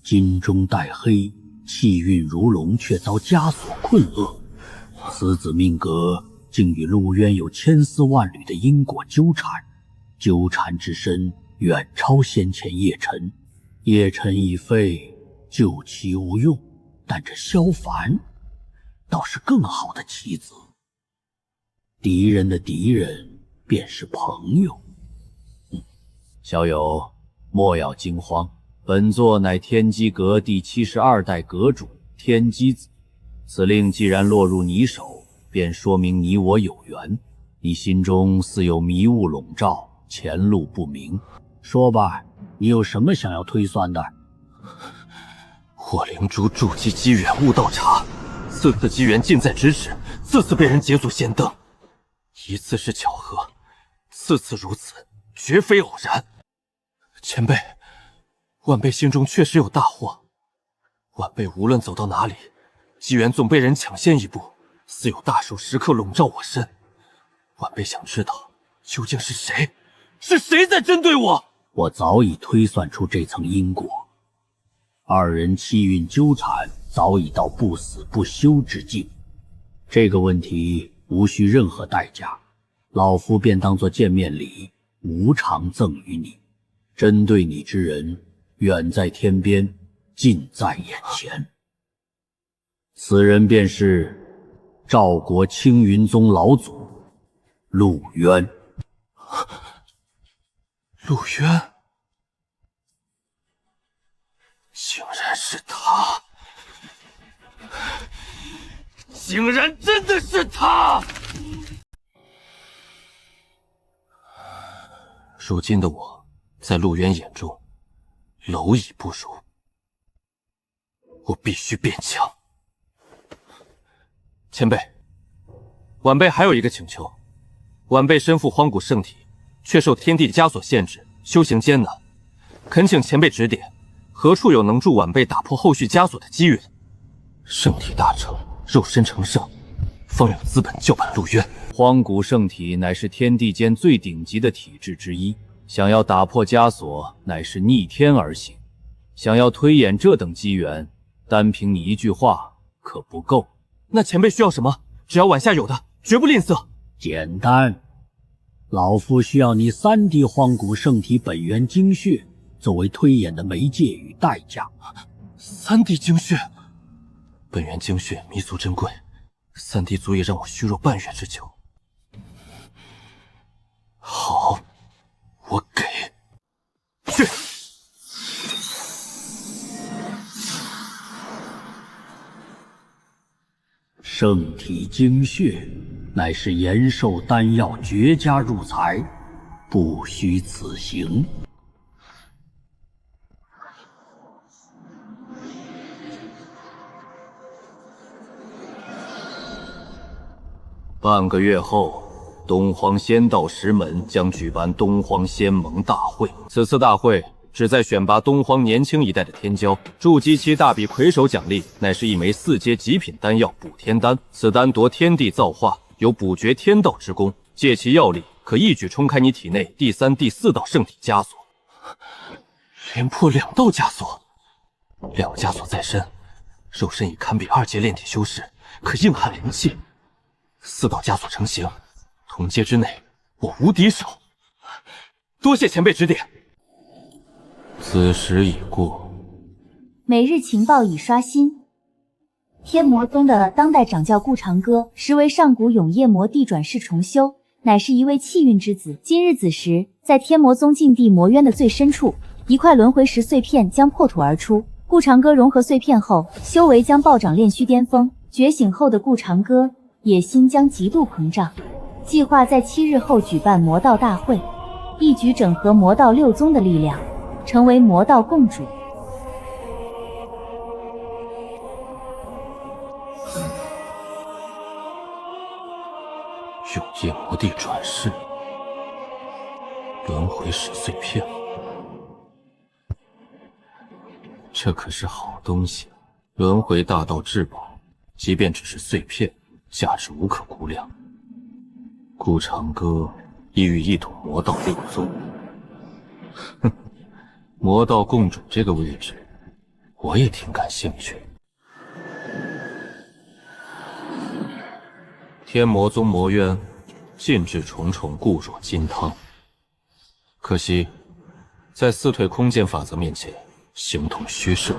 金中带黑，气运如龙，却遭枷锁困厄。此子命格竟与陆渊有千丝万缕的因果纠缠，纠缠之深远超先前叶辰。叶辰已废，救其无用，但这萧凡倒是更好的棋子。敌人的敌人便是朋友。小友，莫要惊慌，本座乃天机阁第72代阁主天机子。此令既然落入你手，便说明你我有缘。你心中似有迷雾笼罩，前路不明。说吧，你有什么想要推算的？火灵珠筑基机缘悟道茶，次次机缘近在咫尺，次次被人捷足先登。一次是巧合，次次如此，绝非偶然。前辈，晚辈心中确实有大祸。晚辈无论走到哪里，机缘总被人抢先一步，似有大手时刻笼罩我身。晚辈想知道，究竟是谁？是谁在针对我？我早已推算出这层因果，二人气运纠缠，早已到不死不休之境。这个问题无需任何代价，老夫便当作见面礼，无偿赠与你。针对你之人，远在天边，近在眼前。此人便是赵国青云宗老祖陆渊。陆渊，竟然是他！竟然真的是他！如今的我，在陆渊眼中，蝼蚁不如。我必须变强。前辈，晚辈还有一个请求。晚辈身负荒古圣体，却受天地枷锁限制，修行艰难，恳请前辈指点，何处有能助晚辈打破后续枷锁的机缘？圣体大成，肉身成圣，方有资本叫板陆渊。荒古圣体乃是天地间最顶级的体质之一，想要打破枷锁，乃是逆天而行。想要推演这等机缘，单凭你一句话可不够。那前辈需要什么？只要晚下有的，绝不吝啬。简单，老夫需要你3滴荒古圣体本源精血，作为推演的媒介与代价。3滴精血，本源精血弥足珍贵，3滴足以让我虚弱半月之久。好，我给。去。圣体精血乃是延寿丹药绝佳入材，不虚此行。半个月后，东荒仙道石门将举办东荒仙盟大会。此次大会旨在选拔东荒年轻一代的天骄，筑基期大比魁首奖励乃是一枚4阶极品丹药补天丹。此丹夺天地造化，有补绝天道之功，借其药力，可一举冲开你体内第3、第4道圣体枷锁。连破2道枷锁，2个枷锁在身，肉身已堪比2阶炼体修士，可硬汉灵气。4道枷锁成型，同阶之内，我无敌手。多谢前辈指点。此时已过，每日情报已刷新。天魔宗的当代掌教顾长歌，实为上古永夜魔帝转世重修，乃是一位气运之子。今日子时，在天魔宗禁地魔渊的最深处，一块轮回石碎片将破土而出。顾长歌融合碎片后，修为将暴涨炼虚巅峰。觉醒后的顾长歌，野心将极度膨胀，计划在7日后举办魔道大会，一举整合魔道6宗的力量，成为魔道共主。永夜魔帝转世，轮回石碎片，这可是好东西。轮回大道至宝，即便只是碎片，价值无可估量。顾长歌意欲一统魔道6宗，哼，魔道共主这个位置，我也挺感兴趣。天魔宗魔渊，禁制重重，固若金汤。可惜，在四退空间法则面前，形同虚设。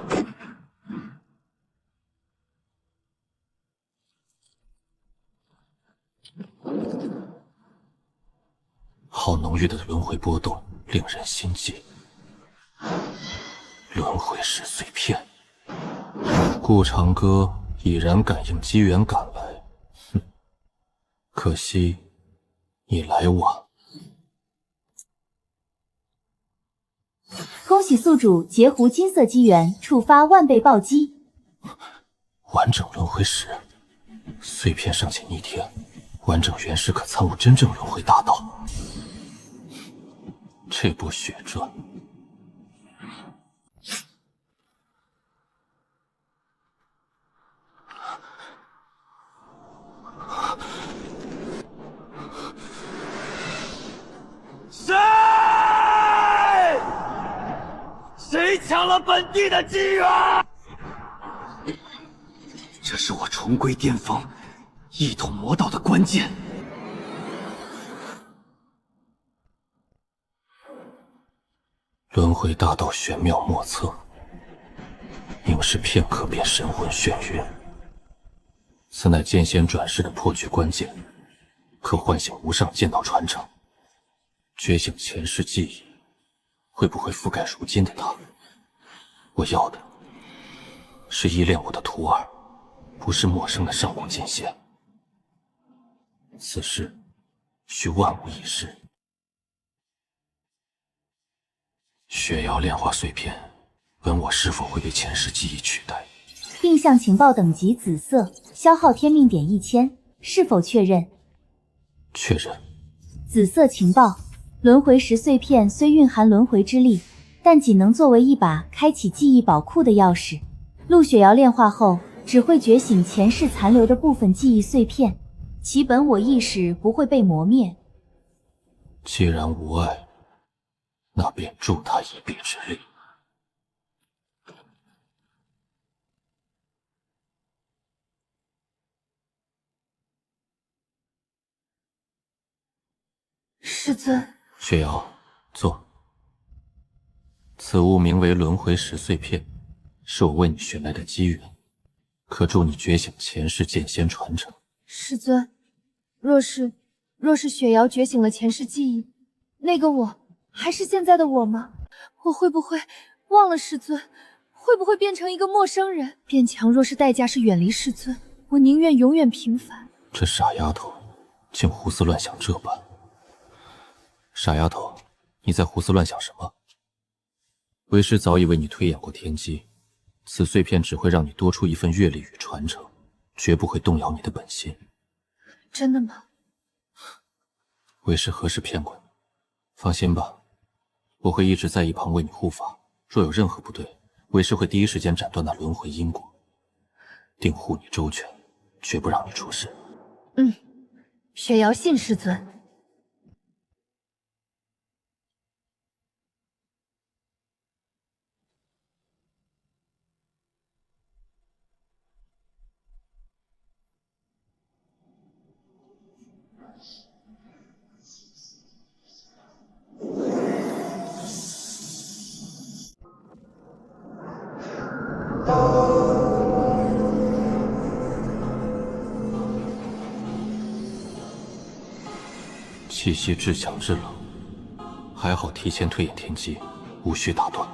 好浓郁的轮回波动，令人心悸。轮回石碎片，顾长歌已然感应机缘赶来，哼，可惜你来晚。恭喜宿主截胡金色机缘，触发万倍暴击。完整轮回石，碎片尚且逆天，完整原石可参悟真正轮回大道。这波血赚。谁抢了本地的机缘？这是我重归巅峰、一统魔道的关键。轮回大道玄妙莫测，凝视片刻便神魂眩晕。此乃剑仙转世的破局关键，可唤醒无上剑道传承，觉醒前世记忆。会不会覆盖如今的他？我要的是依恋我的徒儿，不是陌生的上古剑仙。此事需万无一失。血瑶炼化碎片，问我是否会被前世记忆取代。定向情报等级紫色，消耗天命点1000，是否确认？确认。紫色情报：轮回石碎片虽蕴含轮回之力，但仅能作为一把开启记忆宝库的钥匙。陆雪瑶炼化后，只会觉醒前世残留的部分记忆碎片，其本我意识不会被磨灭。既然无碍，那便助他一臂之力。师尊，雪瑶，坐。此物名为轮回石碎片，是我为你寻来的机缘，可助你觉醒前世剑仙传承。师尊，若是雪瑶觉醒了前世记忆，那个我还是现在的我吗？我会不会忘了师尊？会不会变成一个陌生人？变强若是代价是远离师尊，我宁愿永远平凡。这傻丫头，竟胡思乱想这般。傻丫头，你在胡思乱想什么？为师早已为你推演过天机，此碎片只会让你多出一份阅历与传承，绝不会动摇你的本心。真的吗？为师何时骗过你？放心吧，我会一直在一旁为你护法，若有任何不对，为师会第一时间斩断那轮回因果，定护你周全，绝不让你出事。雪瑶信师尊。气息至强至冷，还好提前推演天机，无需打断。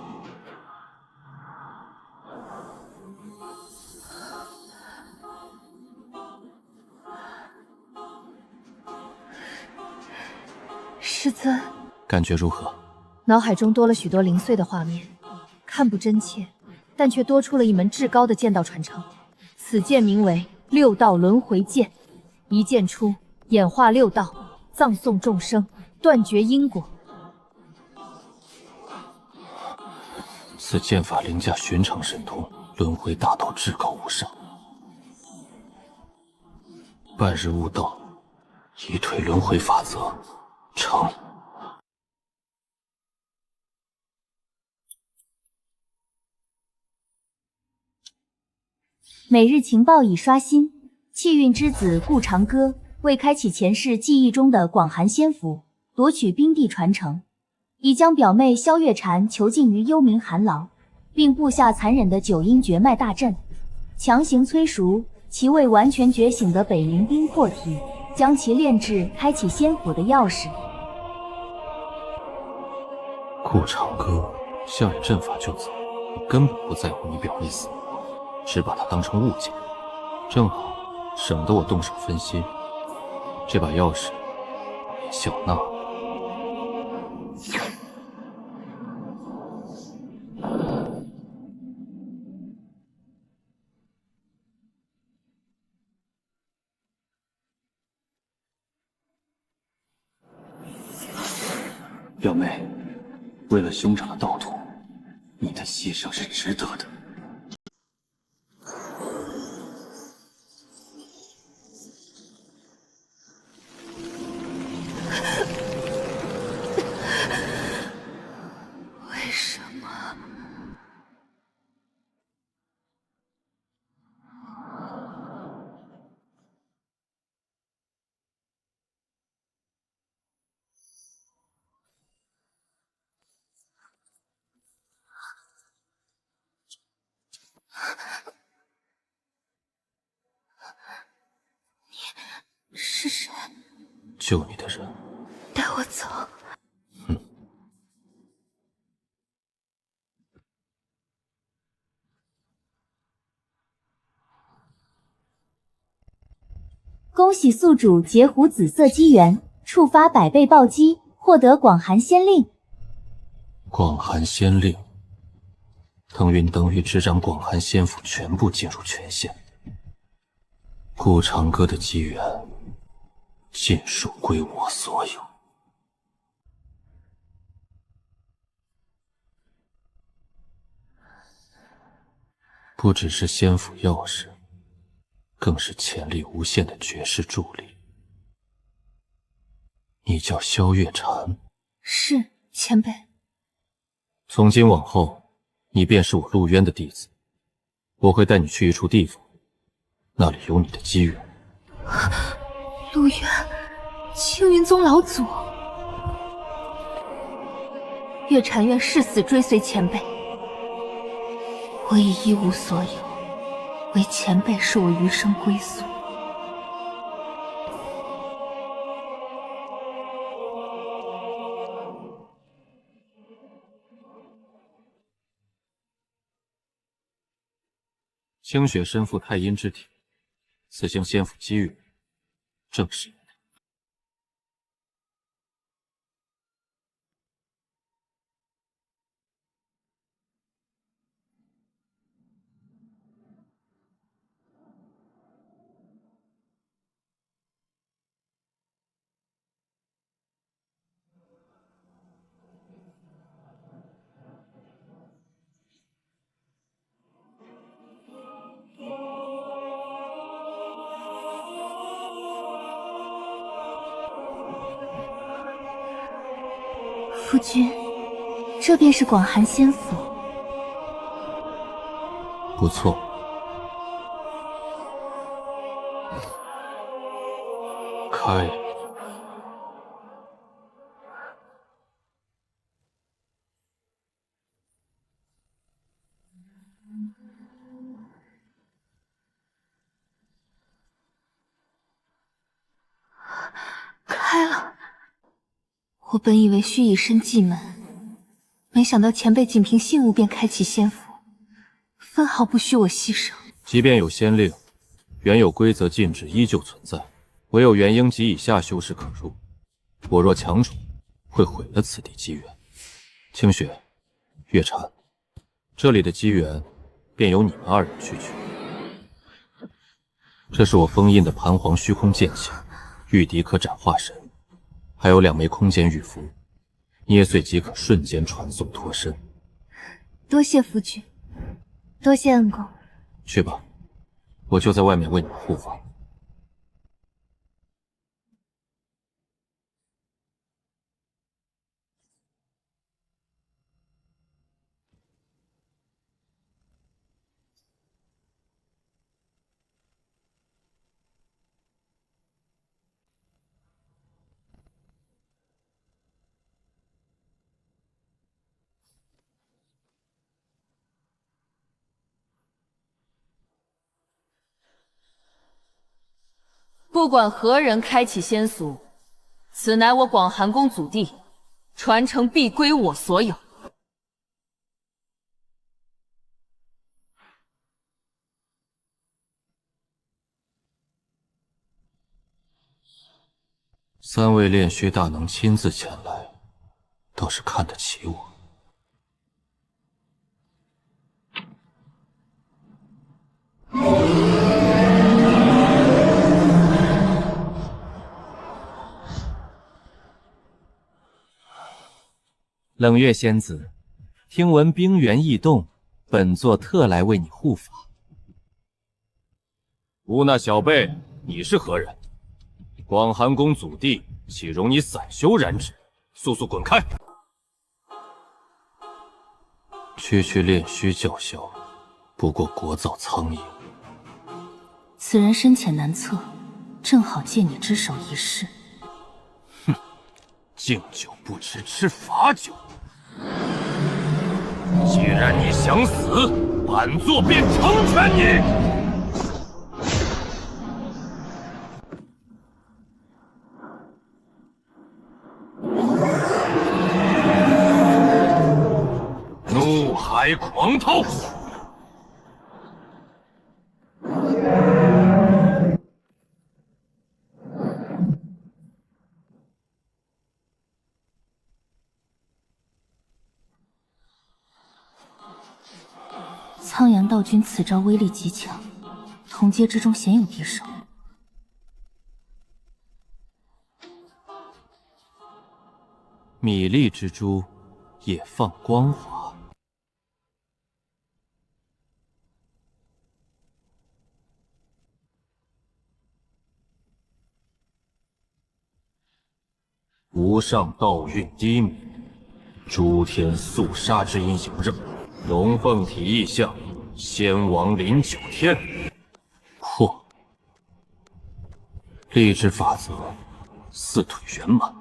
师尊，感觉如何？脑海中多了许多零碎的画面，看不真切，但却多出了一门至高的剑道传承。此剑名为六道轮回剑，一剑出，演化六道，葬送众生，断绝因果。此剑法凌驾寻常神通，轮回大道至高无上。半日悟道，一推轮回法则，成。每日情报已刷新，气运之子顾长歌为开启前世记忆中的广寒仙府，夺取冰帝传承，已将表妹萧月禅囚禁于幽冥寒牢，并布下残忍的九阴绝脉大阵，强行催熟其未完全觉醒的北冥冰魄体，将其炼制开启仙府的钥匙。顾长歌萧野阵法就走，你根本不在乎你表妹死活，只把她当成物件，正好省得我动手分心。这把钥匙给小娜。表妹，为了兄长的道途，你的牺牲是值得的。为什么？你是谁？救你的人。带我走。恭喜宿主截胡紫色机缘，触发100倍暴击，获得广寒仙令。广寒仙令，腾云等于执掌广寒仙府全部进入权限。顾长歌的机缘，尽数归我所有。不只是仙府钥匙，更是潜力无限的绝世助力。你叫萧月禅？是，前辈。从今往后，你便是我陆渊的弟子。我会带你去一处地方，那里有你的机缘。陆渊，青云宗老祖。月禅愿誓死追随前辈。我已一无所有，唯前辈是我余生归宿。清雪身负太阴之体，此行仙府机遇，正是。夫君，这便是广寒仙府。不错。开。开了。我本以为需以身祭门，没想到前辈仅凭信物便开启仙府，分毫不需我牺牲。即便有仙令，原有规则禁止依旧存在，唯有元婴级以下修士可入。我若强闯，会毁了此地机缘。清雪、月禅，这里的机缘便由你们二人去取。这是我封印的盘黄虚空剑气，遇敌可斩化神，还有2枚空间玉符，捏碎即可瞬间传送脱身。多谢夫君，多谢恩公。去吧，我就在外面为你们护法。不管何人开启仙俗，此乃我广寒宫祖地，传承必归我所有。3位炼虚大能亲自前来，倒是看得起我。冷月仙子，听闻冰原异动，本座特来为你护法。乌那小辈，你是何人？广寒宫祖弟，岂容你散修染指？速速滚开！区区炼虚叫嚣，不过国造苍蝇。此人深浅难测，正好借你之手一试。哼，敬酒不吃吃罚酒。既然你想死，本座便成全你。怒海狂涛！苍阳道君此招威力极强，同阶之中鲜有敌手。米粒之珠也放光华。无上道运低迷，诸天肃杀之音迎刃。龙凤体意象，仙王临九天。嚯！力之法则，四腿圆满。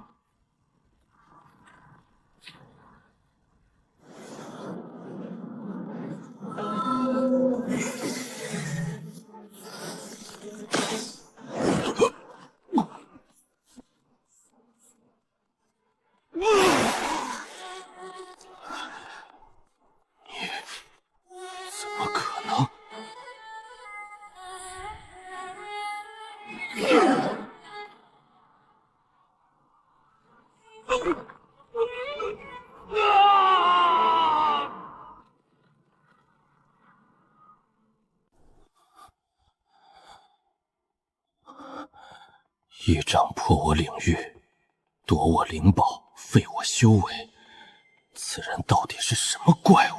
一掌破我领域，夺我灵宝，废我修为，此人到底是什么怪物？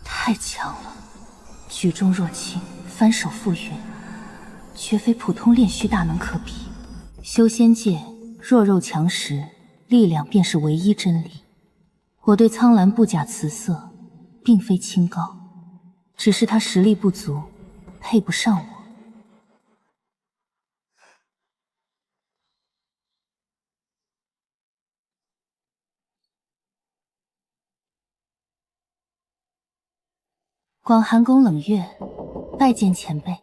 太强了，举重若轻，翻手覆云，绝非普通炼虚大能可比。修仙界弱肉强食，力量便是唯一真理。我对苍兰不假辞色，并非清高，只是他实力不足，配不上我。广寒宫冷月，拜见前辈。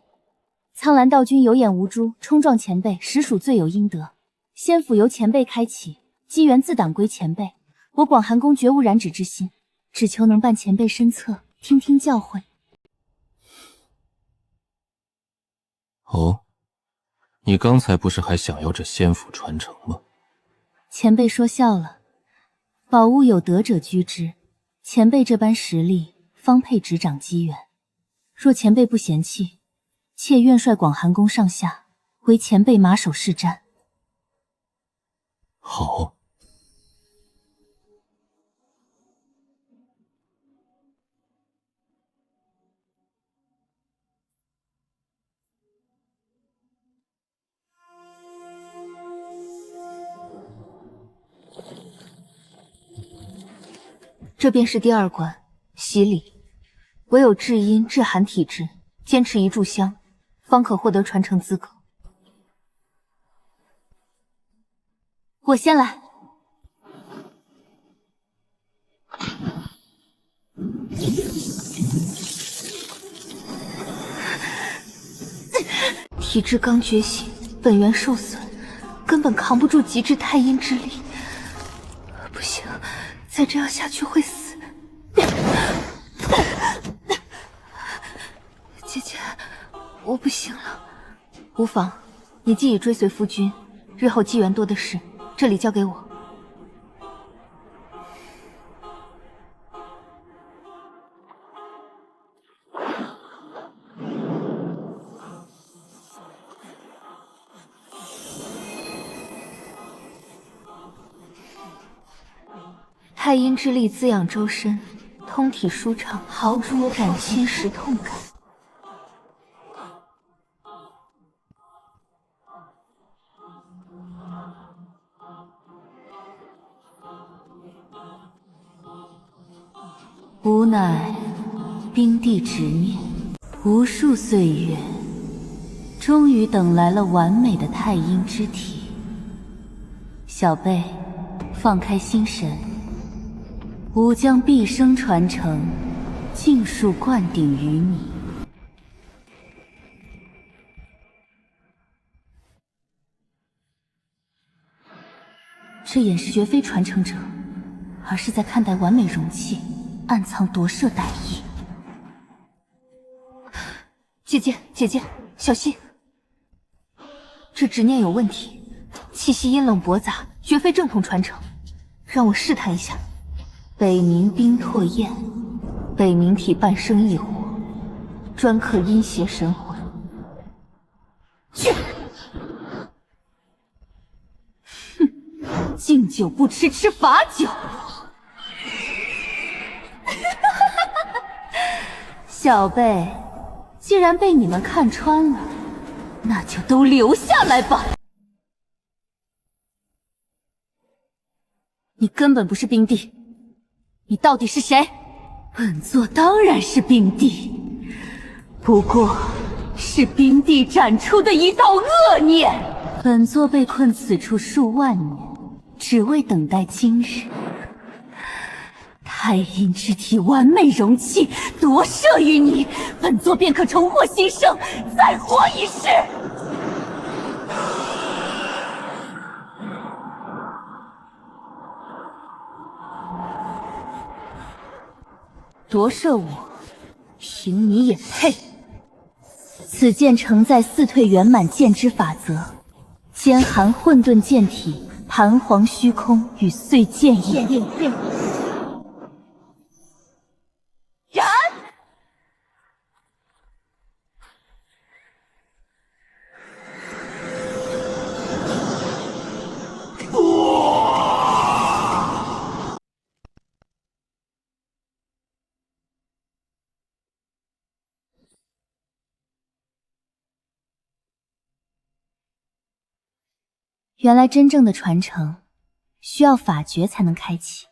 苍兰道君有眼无珠，冲撞前辈，实属罪有应得。仙府由前辈开启，机缘自挡归前辈。我广寒宫绝无染指之心，只求能伴前辈身侧，听听教诲。哦，你刚才不是还想要这仙府传承吗？前辈说笑了，宝物有德者居之，前辈这般实力，方配执掌机缘。若前辈不嫌弃，妾愿率广寒宫上下为前辈马首是瞻。好。这便是第二关，洗礼。唯有至阴至寒体质，坚持一炷香，方可获得传承资格。我先来。体质刚觉醒，本源受损，根本扛不住极致太阴之力。不行，再这样下去会死。姐姐，我不行了。无妨，你既已追随夫君，日后机缘多的是，这里交给我。太阴之力滋养周身，通体舒畅，毫无感侵蚀痛感。吾乃冰帝执念，无数岁月，终于等来了完美的太阴之体。小贝，放开心神，吾将毕生传承尽数灌顶于你。这眼是绝非传承者，而是在看待完美容器，暗藏夺舍歹意。姐姐，姐姐，小心！这执念有问题，气息阴冷驳杂，绝非正统传承。让我试探一下。北冥冰拓焰，北冥体半生异火，专克阴邪神魂。去！哼，敬酒不吃吃罚酒。小贝，既然被你们看穿了，那就都留下来吧。你根本不是冰帝，你到底是谁？本座当然是冰帝，不过是冰帝斩出的一道恶念。本座被困此处数万年，只为等待今日。太阴之体完美容器，夺舍于你，本座便可重获新生，再活一世。夺舍我，凭你也配？此剑承载四退圆满剑之法则，兼含混沌剑体、盘黄虚空与碎剑意。燃！原来真正的传承需要法诀才能开启。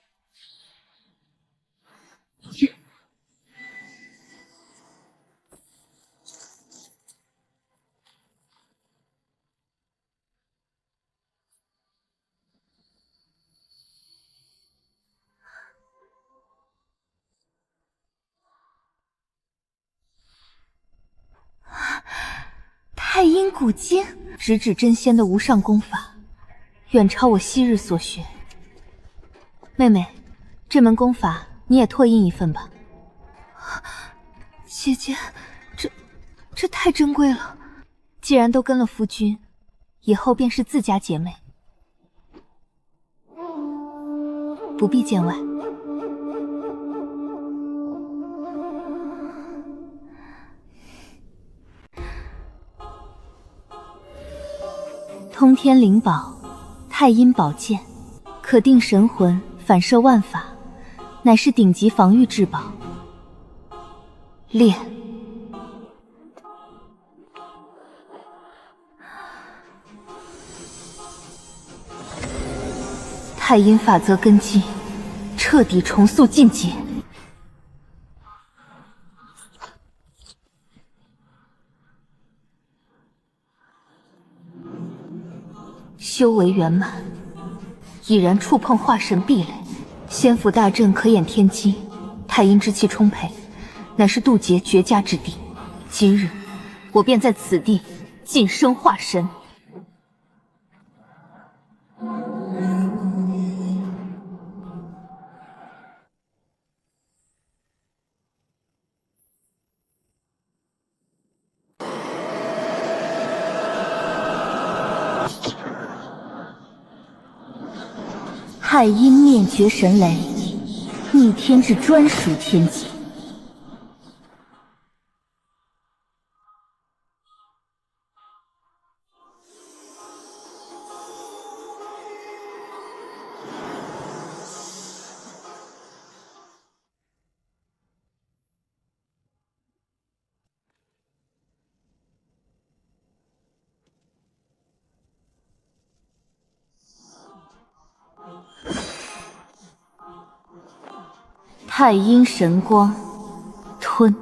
太阴古经，直指真仙的无上功法，远超我昔日所学。妹妹，这门功法你也拓印一份吧。姐姐，这太珍贵了。既然都跟了夫君，以后便是自家姐妹，不必见外。通天灵宝，太阴宝剑，可定神魂，反射万法，乃是顶级防御至宝。练。太阴法则根基，彻底重塑境界。修为圆满，已然触碰化神壁垒，仙府大阵可掩天机，太阴之气充沛，乃是渡劫绝佳之地。今日我便在此地晋升化神。太阴面绝神雷，逆天至专属天机。太阴神光，吞。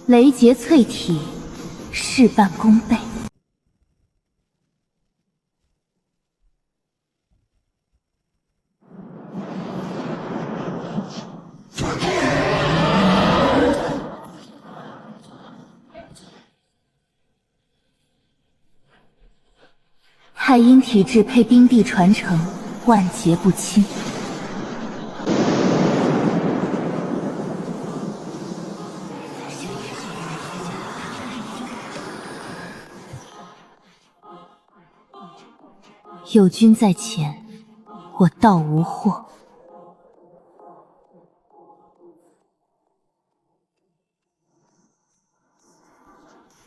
雷劫淬体，事半功倍。太阴体质配冰帝传承，万劫不侵。有君在前，我道无惑。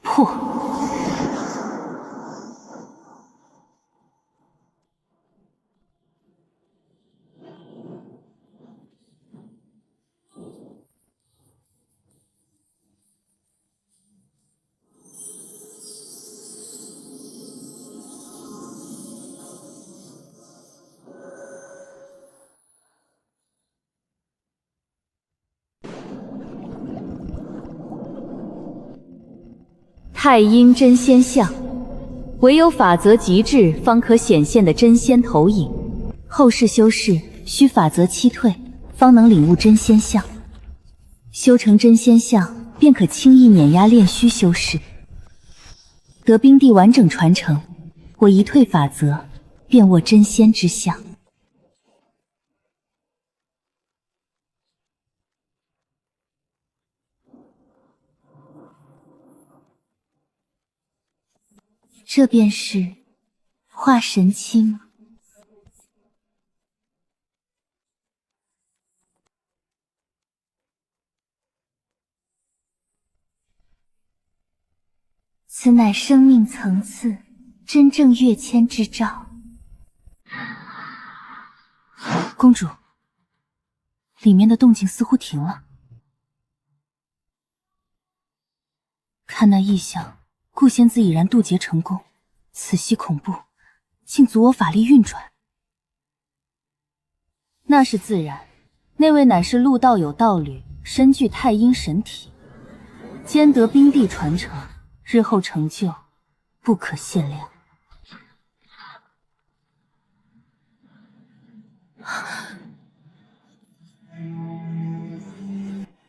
破！太阴真仙像，唯有法则极致，方可显现的真仙投影。后世修士需法则期退，方能领悟真仙像。修成真仙像，便可轻易碾压炼虚修士。得冰帝完整传承，我一退法则，便握真仙之相。这便是化神期吗？此乃生命层次真正跃迁之兆。公主，里面的动静似乎停了。看那异象，顾仙子已然渡劫成功，此系恐怖，竟阻我法力运转。那是自然，那位乃是陆道友道侣，身具太阴神体，兼得冰帝传承，日后成就不可限量。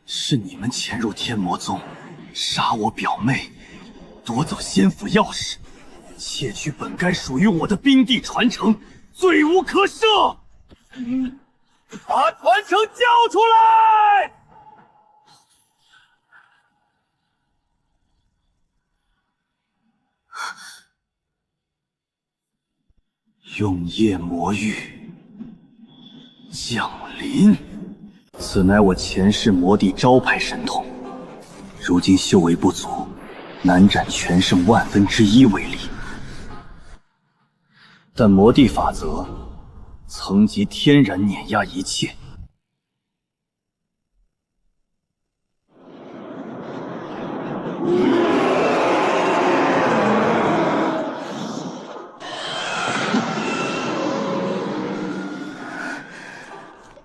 是你们潜入天魔宗，杀我表妹，夺走仙府钥匙，窃取本该属于我的冰帝传承，罪无可赦！把传承交出来！永夜魔域降临，此乃我前世魔帝招牌神通，如今修为不足，难斩全胜1/1000威力。但魔帝法则曾集天然碾压一切。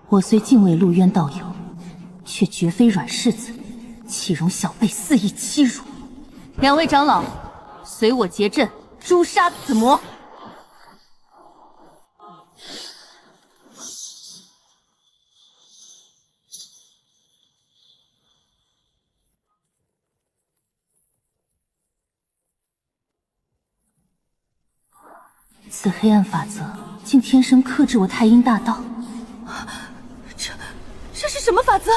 我虽敬畏陆渊道友，却绝非软柿子，岂容小辈肆意欺辱？两位长老，随我结阵，诛杀此魔。此黑暗法则竟天生克制我太阴大道。这是什么法则？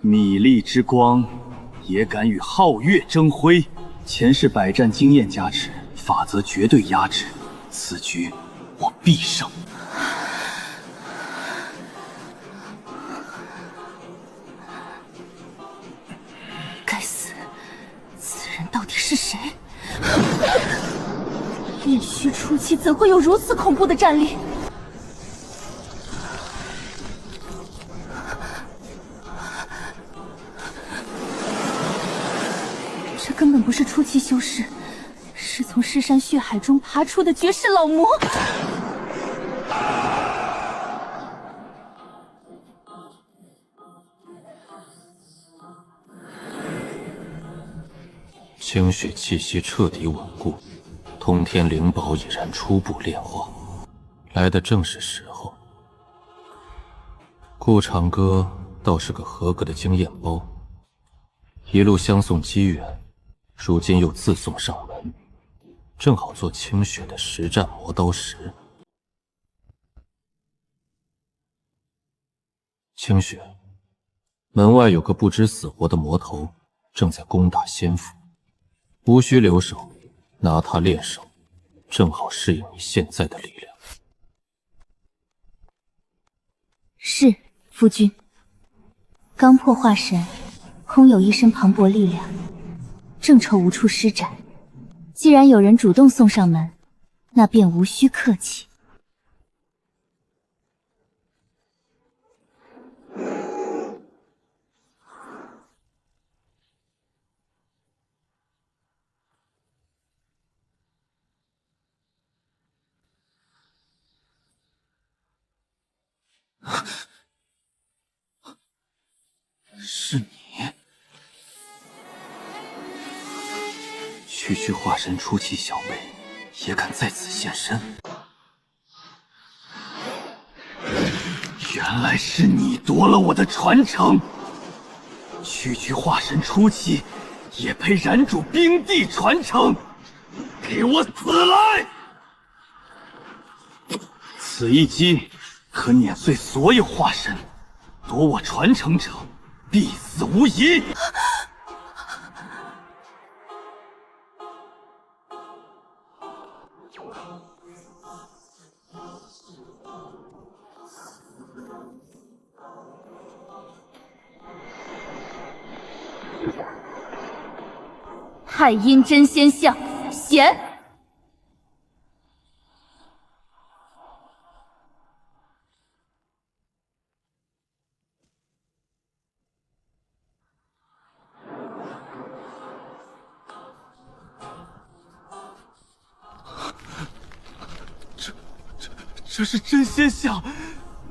米粒之光，也敢与皓月争辉？前世百战经验加持，法则绝对压制，此局我必胜。该死，此人到底是谁？炼虚初期怎会有如此恐怖的战力？这根本不是初期修士，是从尸山血海中爬出的绝世老魔。清血气息彻底稳固，通天灵宝已然初步炼化，来的正是时候。顾长歌倒是个合格的经验包，一路相送机缘，如今又自送上门，正好做清血的实战磨刀石。清血，门外有个不知死活的魔头，正在攻打仙府。无需留手，拿它练手，正好适应你现在的力量。是，夫君。刚破化神，空有一身磅礴力量，正愁无处施展。既然有人主动送上门，那便无需客气。是你，区区化神初期小辈，也敢在此现身？原来是你夺了我的传承！区区化神初期，也配燃主冰帝传承？给我死来！此一击可碾碎所有化神，夺我传承者必死无疑！太阴真仙像，显！这是真仙像！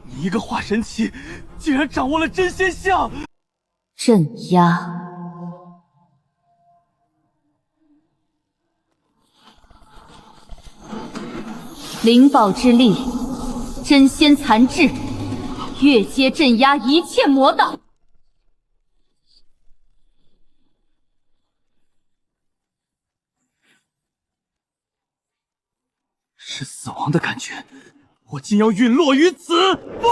你一个化神期，竟然掌握了真仙像！镇压。灵宝之力，真仙残质，越阶镇压一切魔道。是死亡的感觉，我竟要陨落于此！不，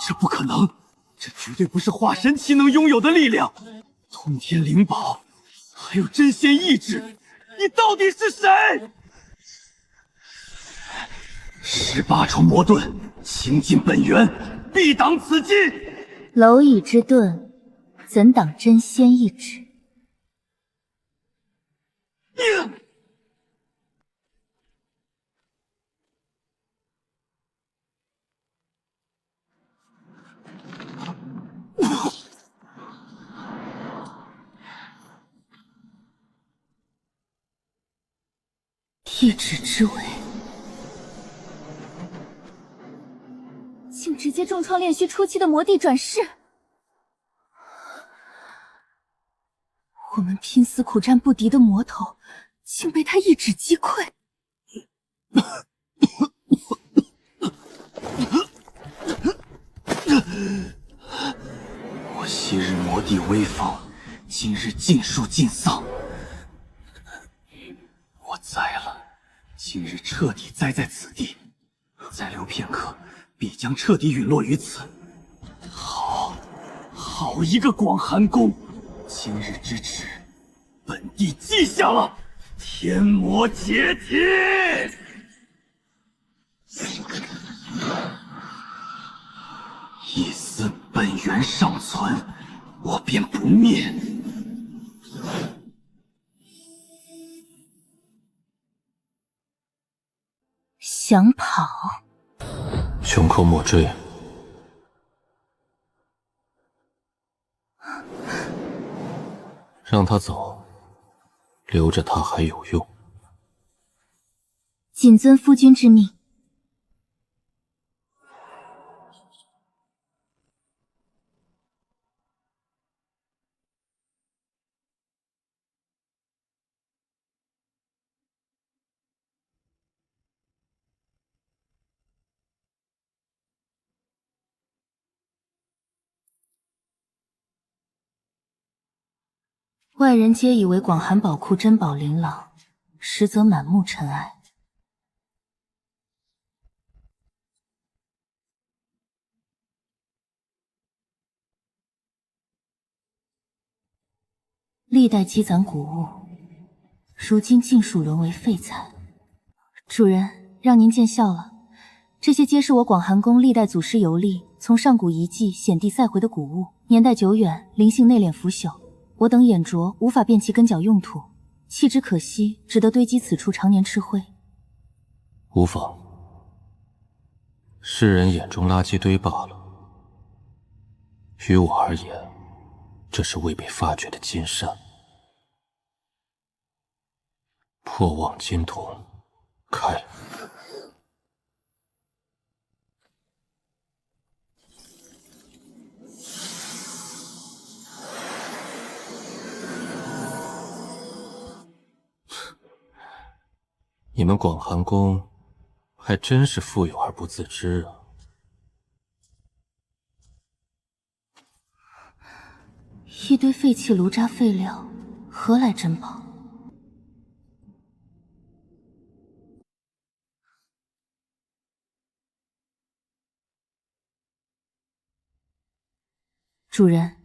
这不可能，这绝对不是化神期能拥有的力量。通天灵宝，还有真仙意志，你到底是谁？18重魔盾，倾尽本源，必挡此击。蝼蚁之盾，怎挡真仙意志？一指之尾，竟直接重创炼虚初期的魔帝转世。我们拼死苦战不敌的魔头，竟被他一指击溃。我昔日魔帝威风，今日尽数尽丧。我栽了，今日彻底栽在此地，再留片刻，必将彻底陨落于此。好一个广寒宫！今日之耻，本帝记下了。天魔解体！一丝本源尚存，我便不灭。想跑？穷寇莫追。让他走，留着他还有用。谨遵夫君之命。外人皆以为广寒宝库珍宝琳琅，实则满目尘埃。历代积攒古物，如今尽数沦为废材。主人，让您见笑了，这些皆是我广寒宫历代祖师游历从上古遗迹险地赛回的古物，年代久远，灵性内敛腐朽。我等眼拙，无法辨其根脚用途，弃之可惜，只得堆积此处，常年吃灰。无妨，世人眼中垃圾堆罢了。于我而言，这是未被发掘的金山。破妄金瞳，开！你们广寒宫还真是富有而不自知啊！一堆废弃炉渣废料，何来珍宝？主人，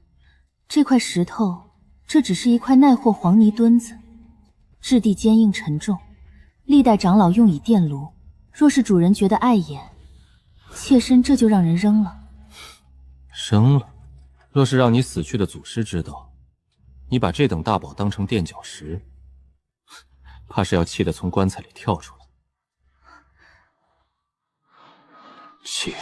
这块石头，这只是一块耐货黄泥墩子，质地坚硬沉重。历代长老用以电炉，若是主人觉得碍眼，妾身这就让人扔了。扔了？若是让你死去的祖师知道，你把这等大宝当成垫脚石，怕是要气得从棺材里跳出来。气！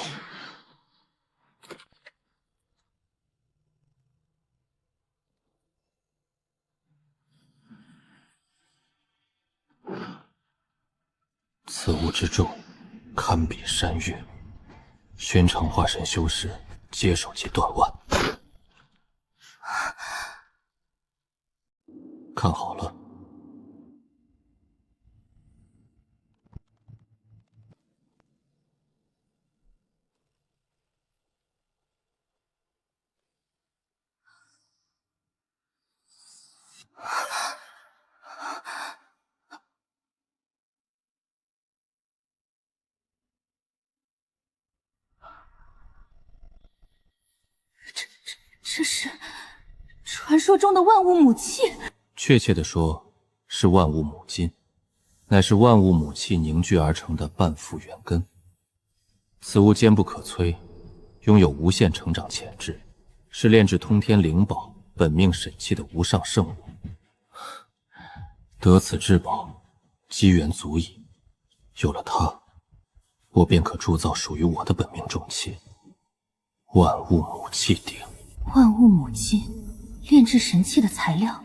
此物之重，堪比山岳。寻常化神修士，接手即断腕。看好了，这是传说中的万物母气。确切地说，是万物母金，乃是万物母气凝聚而成的半复原根。此物坚不可摧，拥有无限成长潜质，是炼制通天灵宝、本命神器的无上圣物。得此至宝，机缘足矣。有了它，我便可铸造属于我的本命重器——万物母气鼎。万物母金，炼制神器的材料。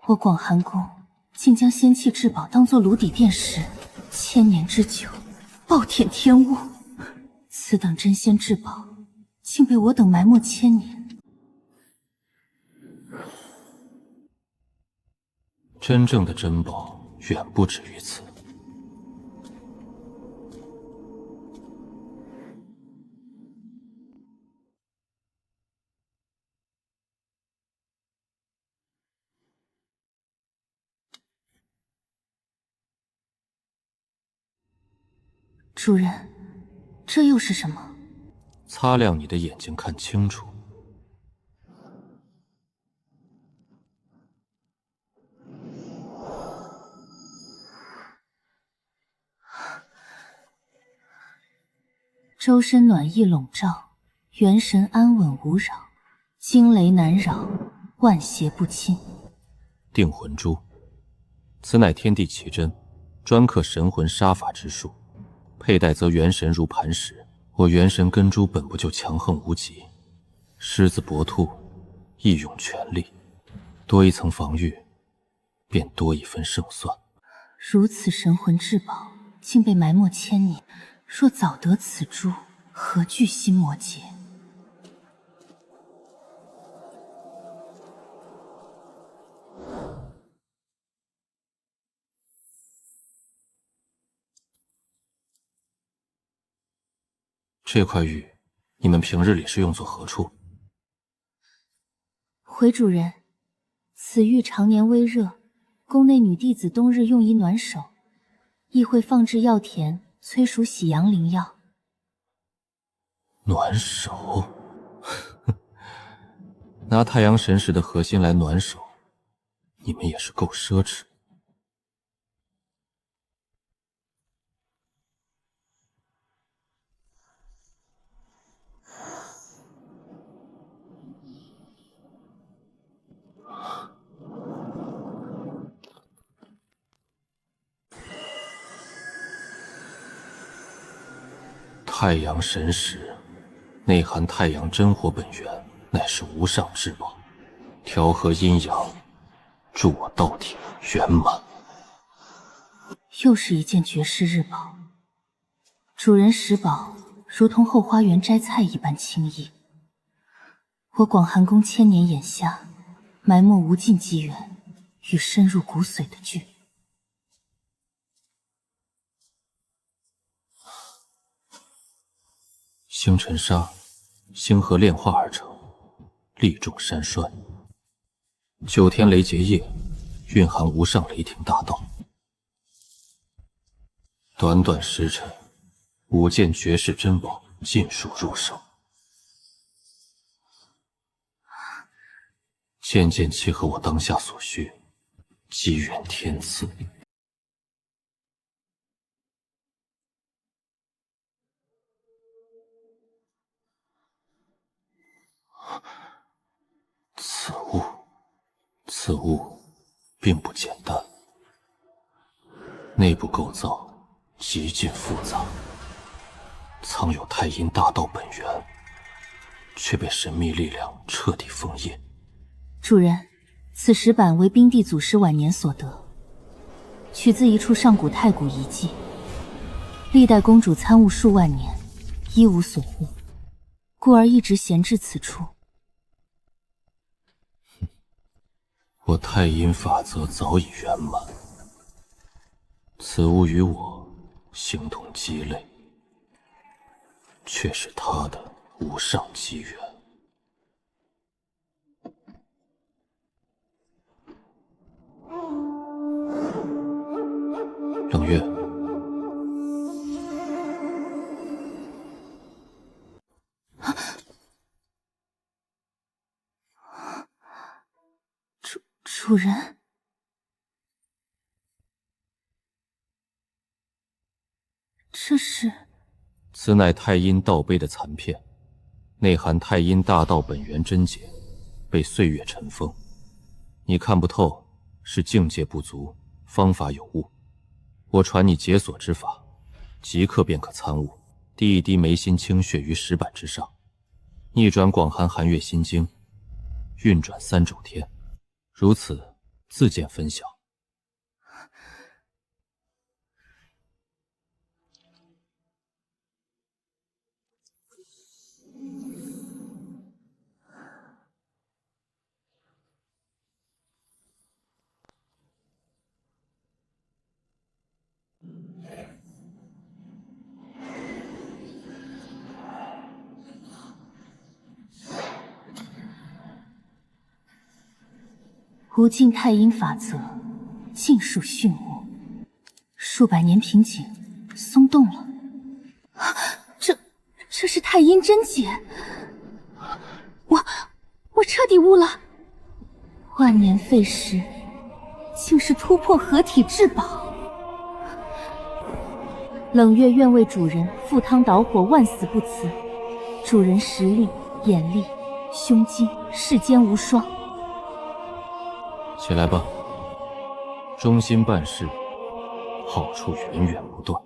我广寒宫竟将仙器至宝当作炉底垫石，千年之久，暴殄天物。此等真仙至宝，竟被我等埋没千年。真正的珍宝远不止于此。主人，这又是什么？擦亮你的眼睛，看清楚。周身暖意笼罩，元神安稳无扰，惊雷难扰，万邪不侵。定魂珠，此乃天地奇珍，专克神魂杀法之术，佩戴则元神如磐石。我元神根珠本不就强横无极，狮子搏兔，一用全力，多一层防御，便多一分胜算。如此神魂至宝，竟被埋没千年。若早得此珠，何惧心魔劫？这块玉，你们平日里是用作何处？回主人，此玉常年微热，宫内女弟子冬日用以暖手，亦会放置药田，催熟喜阳灵药。暖手？拿太阳神石的核心来暖手，你们也是够奢侈。太阳神石，内含太阳真火本源，乃是无上至宝，调和阴阳，助我道体圆满。又是一件绝世日宝，主人拾宝如同后花园摘菜一般轻易。我广寒宫千年眼下，埋没无尽机缘与深入骨髓的剧。星辰砂，星河炼化而成，力重山栓。9天雷劫夜，蕴含无上雷霆大道。短短时辰，5件绝世珍宝尽数入手，件件契合我当下所需，机缘天赐。此物并不简单，内部构造极尽复杂，藏有太阴大道本源，却被神秘力量彻底封印。主人，此石板为冰帝祖师晚年所得，取自一处上古太古遗迹，历代公主参悟数万年，一无所获，故而一直闲置此处。我太阴法则早已圆满，此物与我形同鸡肋，却是他的无上机缘。冷月，主人，这是？此乃太阴道碑的残片，内含太阴大道本源真解，被岁月尘封。你看不透，是境界不足，方法有误。我传你解锁之法，即刻便可参悟。滴一滴眉心清血于石板之上，逆转广寒寒月心经，运转3种天。如此，自见分晓。无尽太阴法则，尽数训悟。数百年瓶颈松动了。这是太阴真解，我彻底悟了，万年费时，竟是突破合体至宝。冷月愿为主人赴汤蹈火，万死不辞。主人实力、眼力、胸襟，世间无双。起来吧，忠心办事，好处源源不断。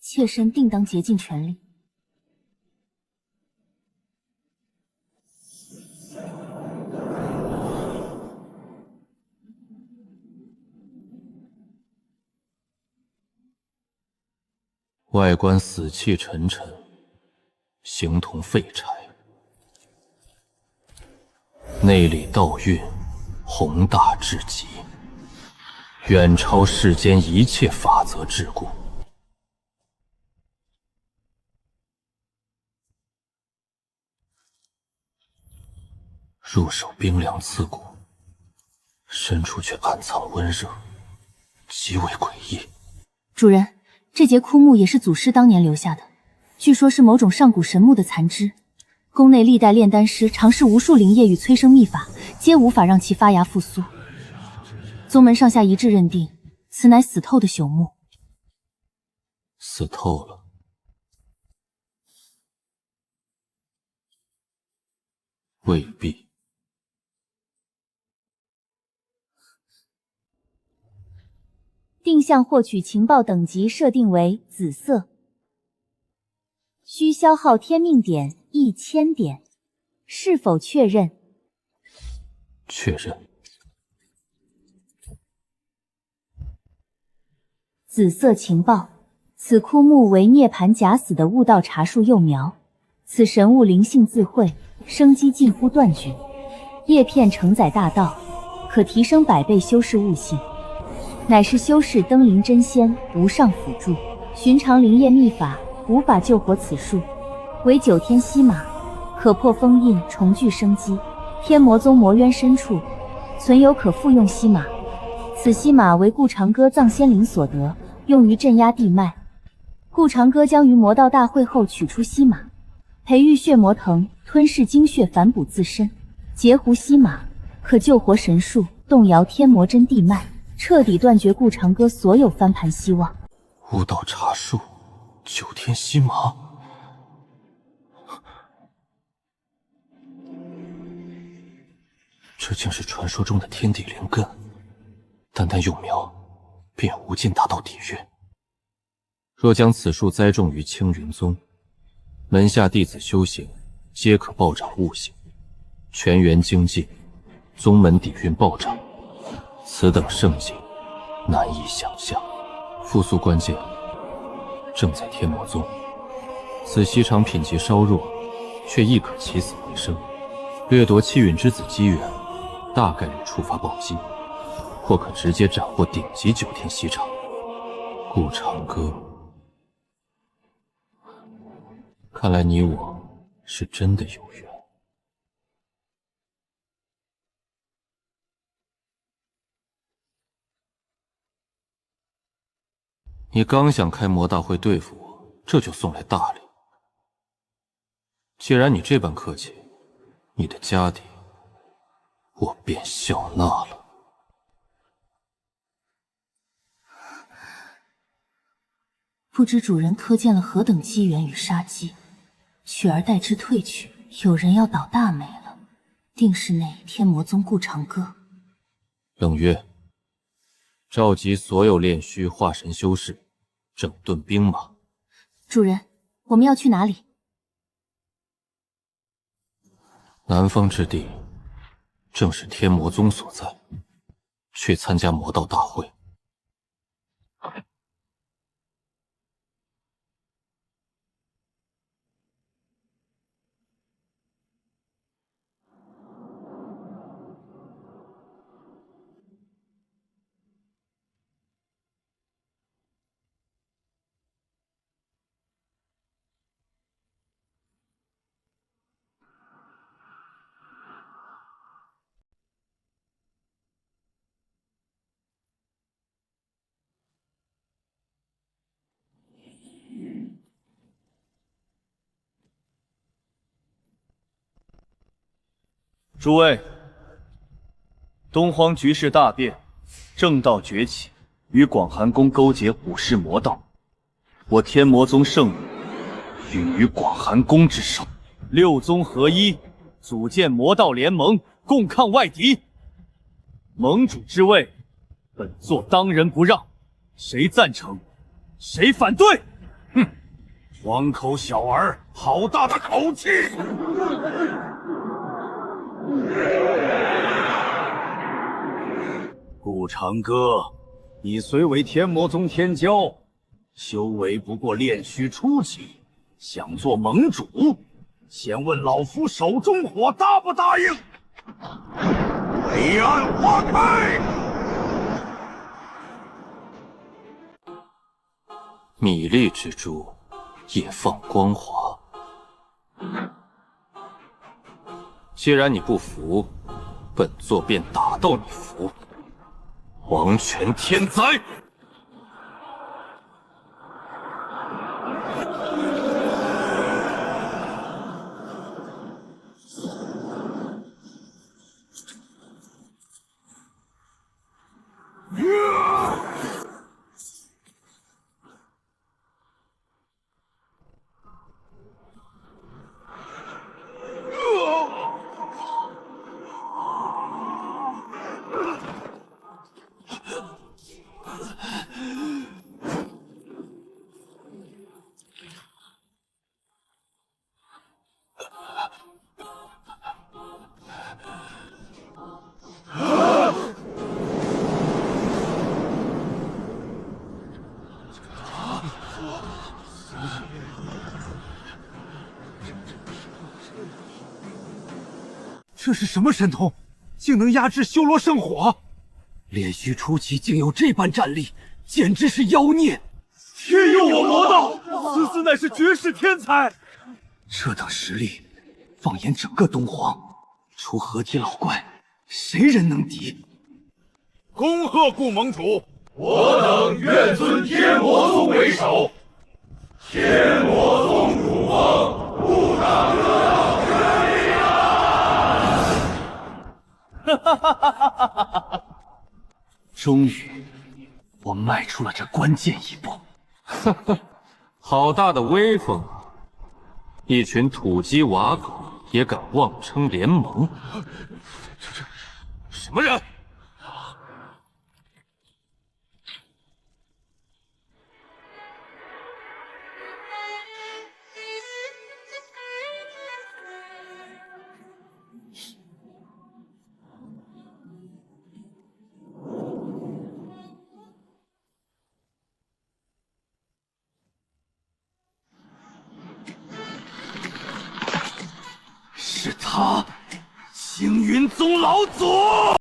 妾身定当竭尽全力。外观死气沉沉，形同废柴，内里道蕴宏大至极，远超世间一切法则桎梏。入手冰凉刺骨，深处却暗藏温热，极为诡异。主人，这节枯木也是祖师当年留下的，据说是某种上古神木的残枝。宫内历代炼丹师尝试无数灵液与催生秘法，皆无法让其发芽复苏。宗门上下一致认定，此乃死透的朽木。死透了？未必。定向获取情报等级设定为紫色，需消耗天命点1000点，是否确认？确认。紫色情报：此枯木为涅槃假死的悟道茶树幼苗，此神物灵性自慧，生机近乎断绝，叶片承载大道，可提升100倍修士悟性。乃是修士登临真仙无上辅助，寻常灵液秘法无法救活此树，为9天息马，可破封印，重聚生机。天魔宗魔渊深处存有可复用息马，此息马为顾长歌葬仙灵所得，用于镇压地脉。顾长歌将于魔道大会后取出息马，培育血魔藤，吞噬精血反哺自身，截胡息马可救活神树，动摇天魔真地脉，彻底断绝顾长歌所有翻盘希望。悟道茶树，9天息马。这竟是传说中的天地灵根，单单幼苗，便无尽大道底蕴。若将此树栽种于青云宗，门下弟子修行皆可暴涨悟性，全员精进，宗门底蕴暴涨。此等盛景，难以想象。复苏关键正在天魔宗，此锡场品级稍弱，却亦可起死回生。掠夺气陨之子机缘，大概率触发暴击，或可直接斩获顶级9天锡场。顾长歌，看来你我是真的有缘。你刚想开魔大会对付我，这就送来大礼。既然你这般客气，你的家底我便笑纳了。不知主人科见了何等机缘与杀机，取而代之退去，有人要倒大霉了，定是那天魔宗顾长歌。冷月，召集所有炼虚化神修士，整顿兵马。主人，我们要去哪里？南方之地，正是天魔宗所在。去参加魔道大会。诸位，东荒局势大变，正道崛起，与广寒宫勾结虎视魔道。我天魔宗圣女并于广寒宫之手，六宗合一，组建魔道联盟，共抗外敌。盟主之位，本座当仁不让，谁赞成，谁反对？哼，荒口小儿，好大的口气！顾长歌，你虽为天魔宗天骄，修为不过炼虚初期，想做盟主，先问老夫手中火答不答应？黑暗花开！米粒之珠，也放光华。既然你不服，本座便打到你服。王权天灾！这是什么神通，竟能压制修罗圣火？炼虚初期竟有这般战力，简直是妖孽！天佑我魔道，此乃是绝世天才。这等实力，放眼整个东荒，除合体老怪，谁人能敌？恭贺顾盟主！我等愿尊天魔宗为首。天魔宗主峰，顾长歌道胜利啊！哈哈！终于，我迈出了这关键一步。哈哈，好大的威风啊！一群土鸡瓦狗也敢妄称联盟？这什么人？是他，青云宗老祖。